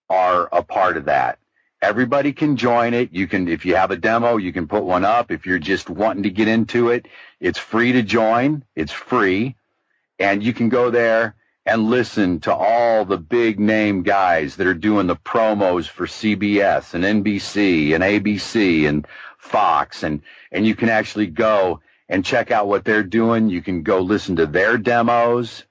are a part of that. Everybody can join it. You can, if you have a demo, you can put one up. If you're just wanting to get into it, it's free to join. It's free. And you can go there and listen to all the big name guys that are doing the promos for CBS and NBC and ABC and Fox. And you can actually go and check out what they're doing. You can go listen to their demos.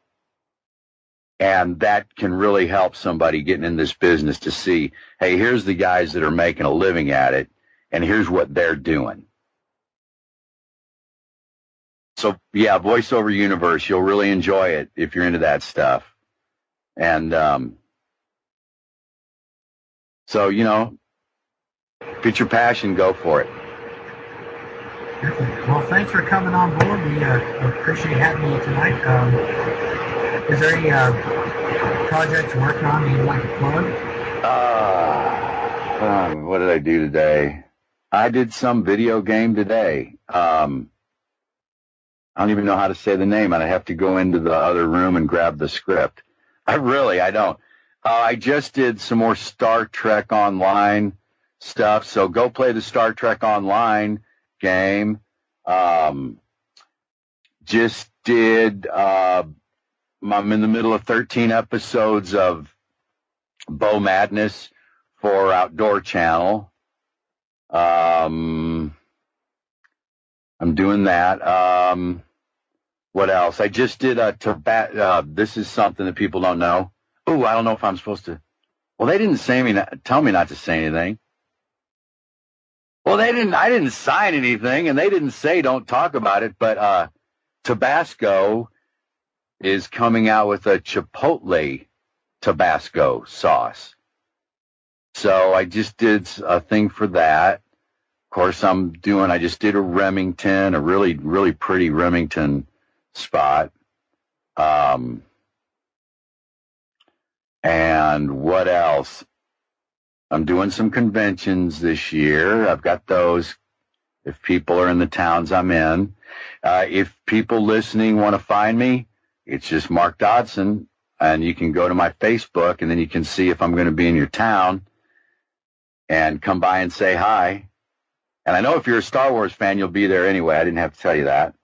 And that can really help somebody getting in this business to see, hey, here's the guys that are making a living at it, and here's what they're doing. So, yeah, VoiceOver Universe, you'll really enjoy it if you're into that stuff. And so, if it's your passion, go for it. Well, thanks for coming on board. We appreciate having you tonight. Is there any projects you're working on that you'd like to plug? What did I do today? I did some video game today. I don't even know how to say the name. I'd have to go into the other room and grab the script. I don't. I just did some more Star Trek Online stuff, so go play the Star Trek Online game. Just did... I'm in the middle of 13 episodes of Bow Madness for Outdoor Channel. I'm doing that. What else? I just did this is something that people don't know. Oh, I don't know if I'm supposed to. Well, they didn't tell me not to say anything. Well, I didn't sign anything, and they didn't say don't talk about it, but Tabasco is coming out with a Chipotle Tabasco sauce. So I just did a thing for that. course, I just did a Remington, a really, really pretty Remington spot. And what else? I'm doing some conventions this year. I've got those if people are in the towns I'm in. If people listening want to find me, it's just Mark Dodson, and you can go to my Facebook, and then you can see if I'm going to be in your town and come by and say hi. And I know if you're a Star Wars fan, you'll be there anyway. I didn't have to tell you that.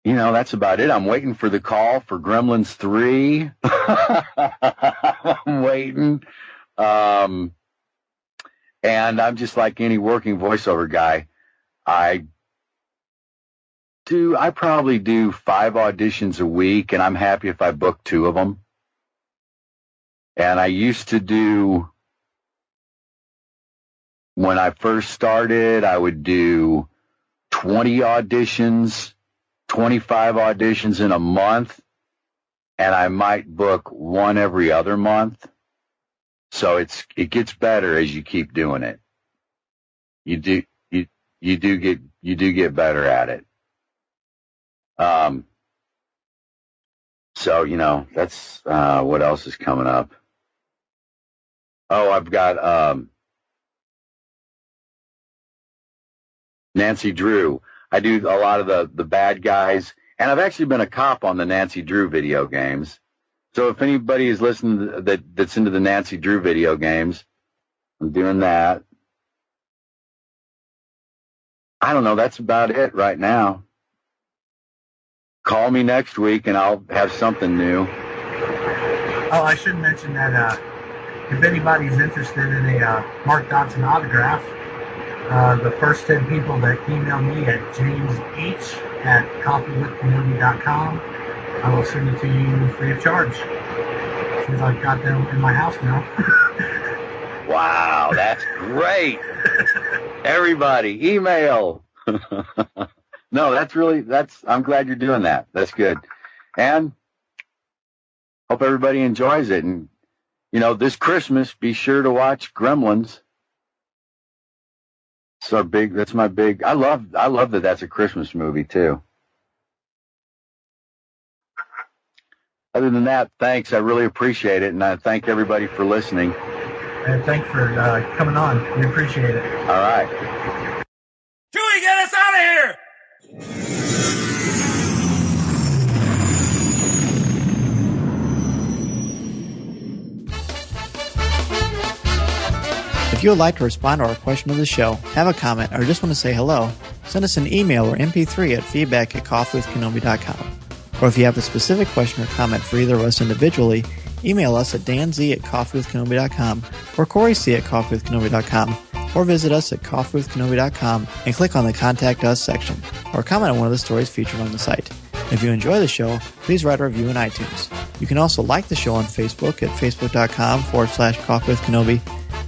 That's about it. I'm waiting for the call for Gremlins 3. I'm waiting. And I'm just like any working voiceover guy. I probably do 5 auditions a week, and I'm happy if I book 2 of them. And I used to do, when I first started, I would do 20 auditions, 25 auditions in a month, and I might book 1 every other month. So it gets better as you keep doing it. You do get better at it. So that's what else is coming up. Oh, I've got Nancy Drew. I do a lot of the bad guys, and I've actually been a cop on the Nancy Drew video games. So if anybody is listening that's into the Nancy Drew video games, I'm doing that. I don't know. That's about it right now. Call me next week, and I'll have something new. Oh, I should mention that if anybody's interested in a Mark Dodson autograph, the first 10 people that email me at jamesh@coffeewithkenobi.com, I will send it to you free of charge, since I've got them in my house now. Wow, that's great. Everybody, email. No, I'm glad you're doing that. That's good. And hope everybody enjoys it. And, this Christmas, be sure to watch Gremlins. That's my big, I love that that's a Christmas movie too. Other than that, thanks. I really appreciate it. And I thank everybody for listening. And thanks for coming on. We appreciate it. All right. Chewie, get us out of here! If you would like to respond to our question of the show, have a comment, or just want to say hello, send us an email or MP3 at feedback@coffeewithkenobi.com. Or if you have a specific question or comment for either of us individually, email us at danz@coffeewithkenobi.com or coryc@coffeewithkenobi.com, or visit us at coffeewithkenobi.com and click on the Contact Us section, or comment on one of the stories featured on the site. If you enjoy the show, please write a review in iTunes. You can also like the show on Facebook at facebook.com/coffeewithkenobi,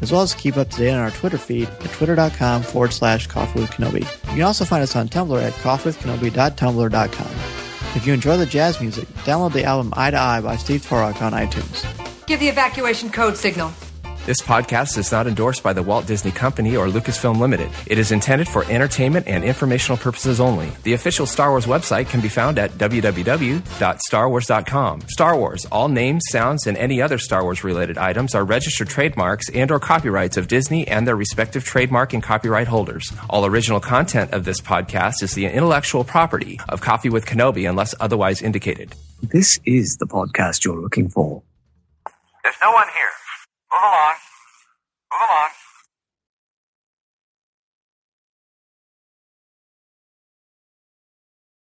as well as keep up to date on our Twitter feed at twitter.com/coffeewithkenobi. You can also find us on Tumblr at coffeewithkenobi.tumblr.com. If you enjoy the jazz music, download the album Eye to Eye by Steve Torok on iTunes. Give the evacuation code signal. This podcast is not endorsed by the Walt Disney Company or Lucasfilm Limited. It is intended for entertainment and informational purposes only. The official Star Wars website can be found at www.starwars.com. Star Wars, all names, sounds, and any other Star Wars-related items are registered trademarks and or copyrights of Disney and their respective trademark and copyright holders. All original content of this podcast is the intellectual property of Coffee with Kenobi unless otherwise indicated. This is the podcast you're looking for. There's no one here. Move along.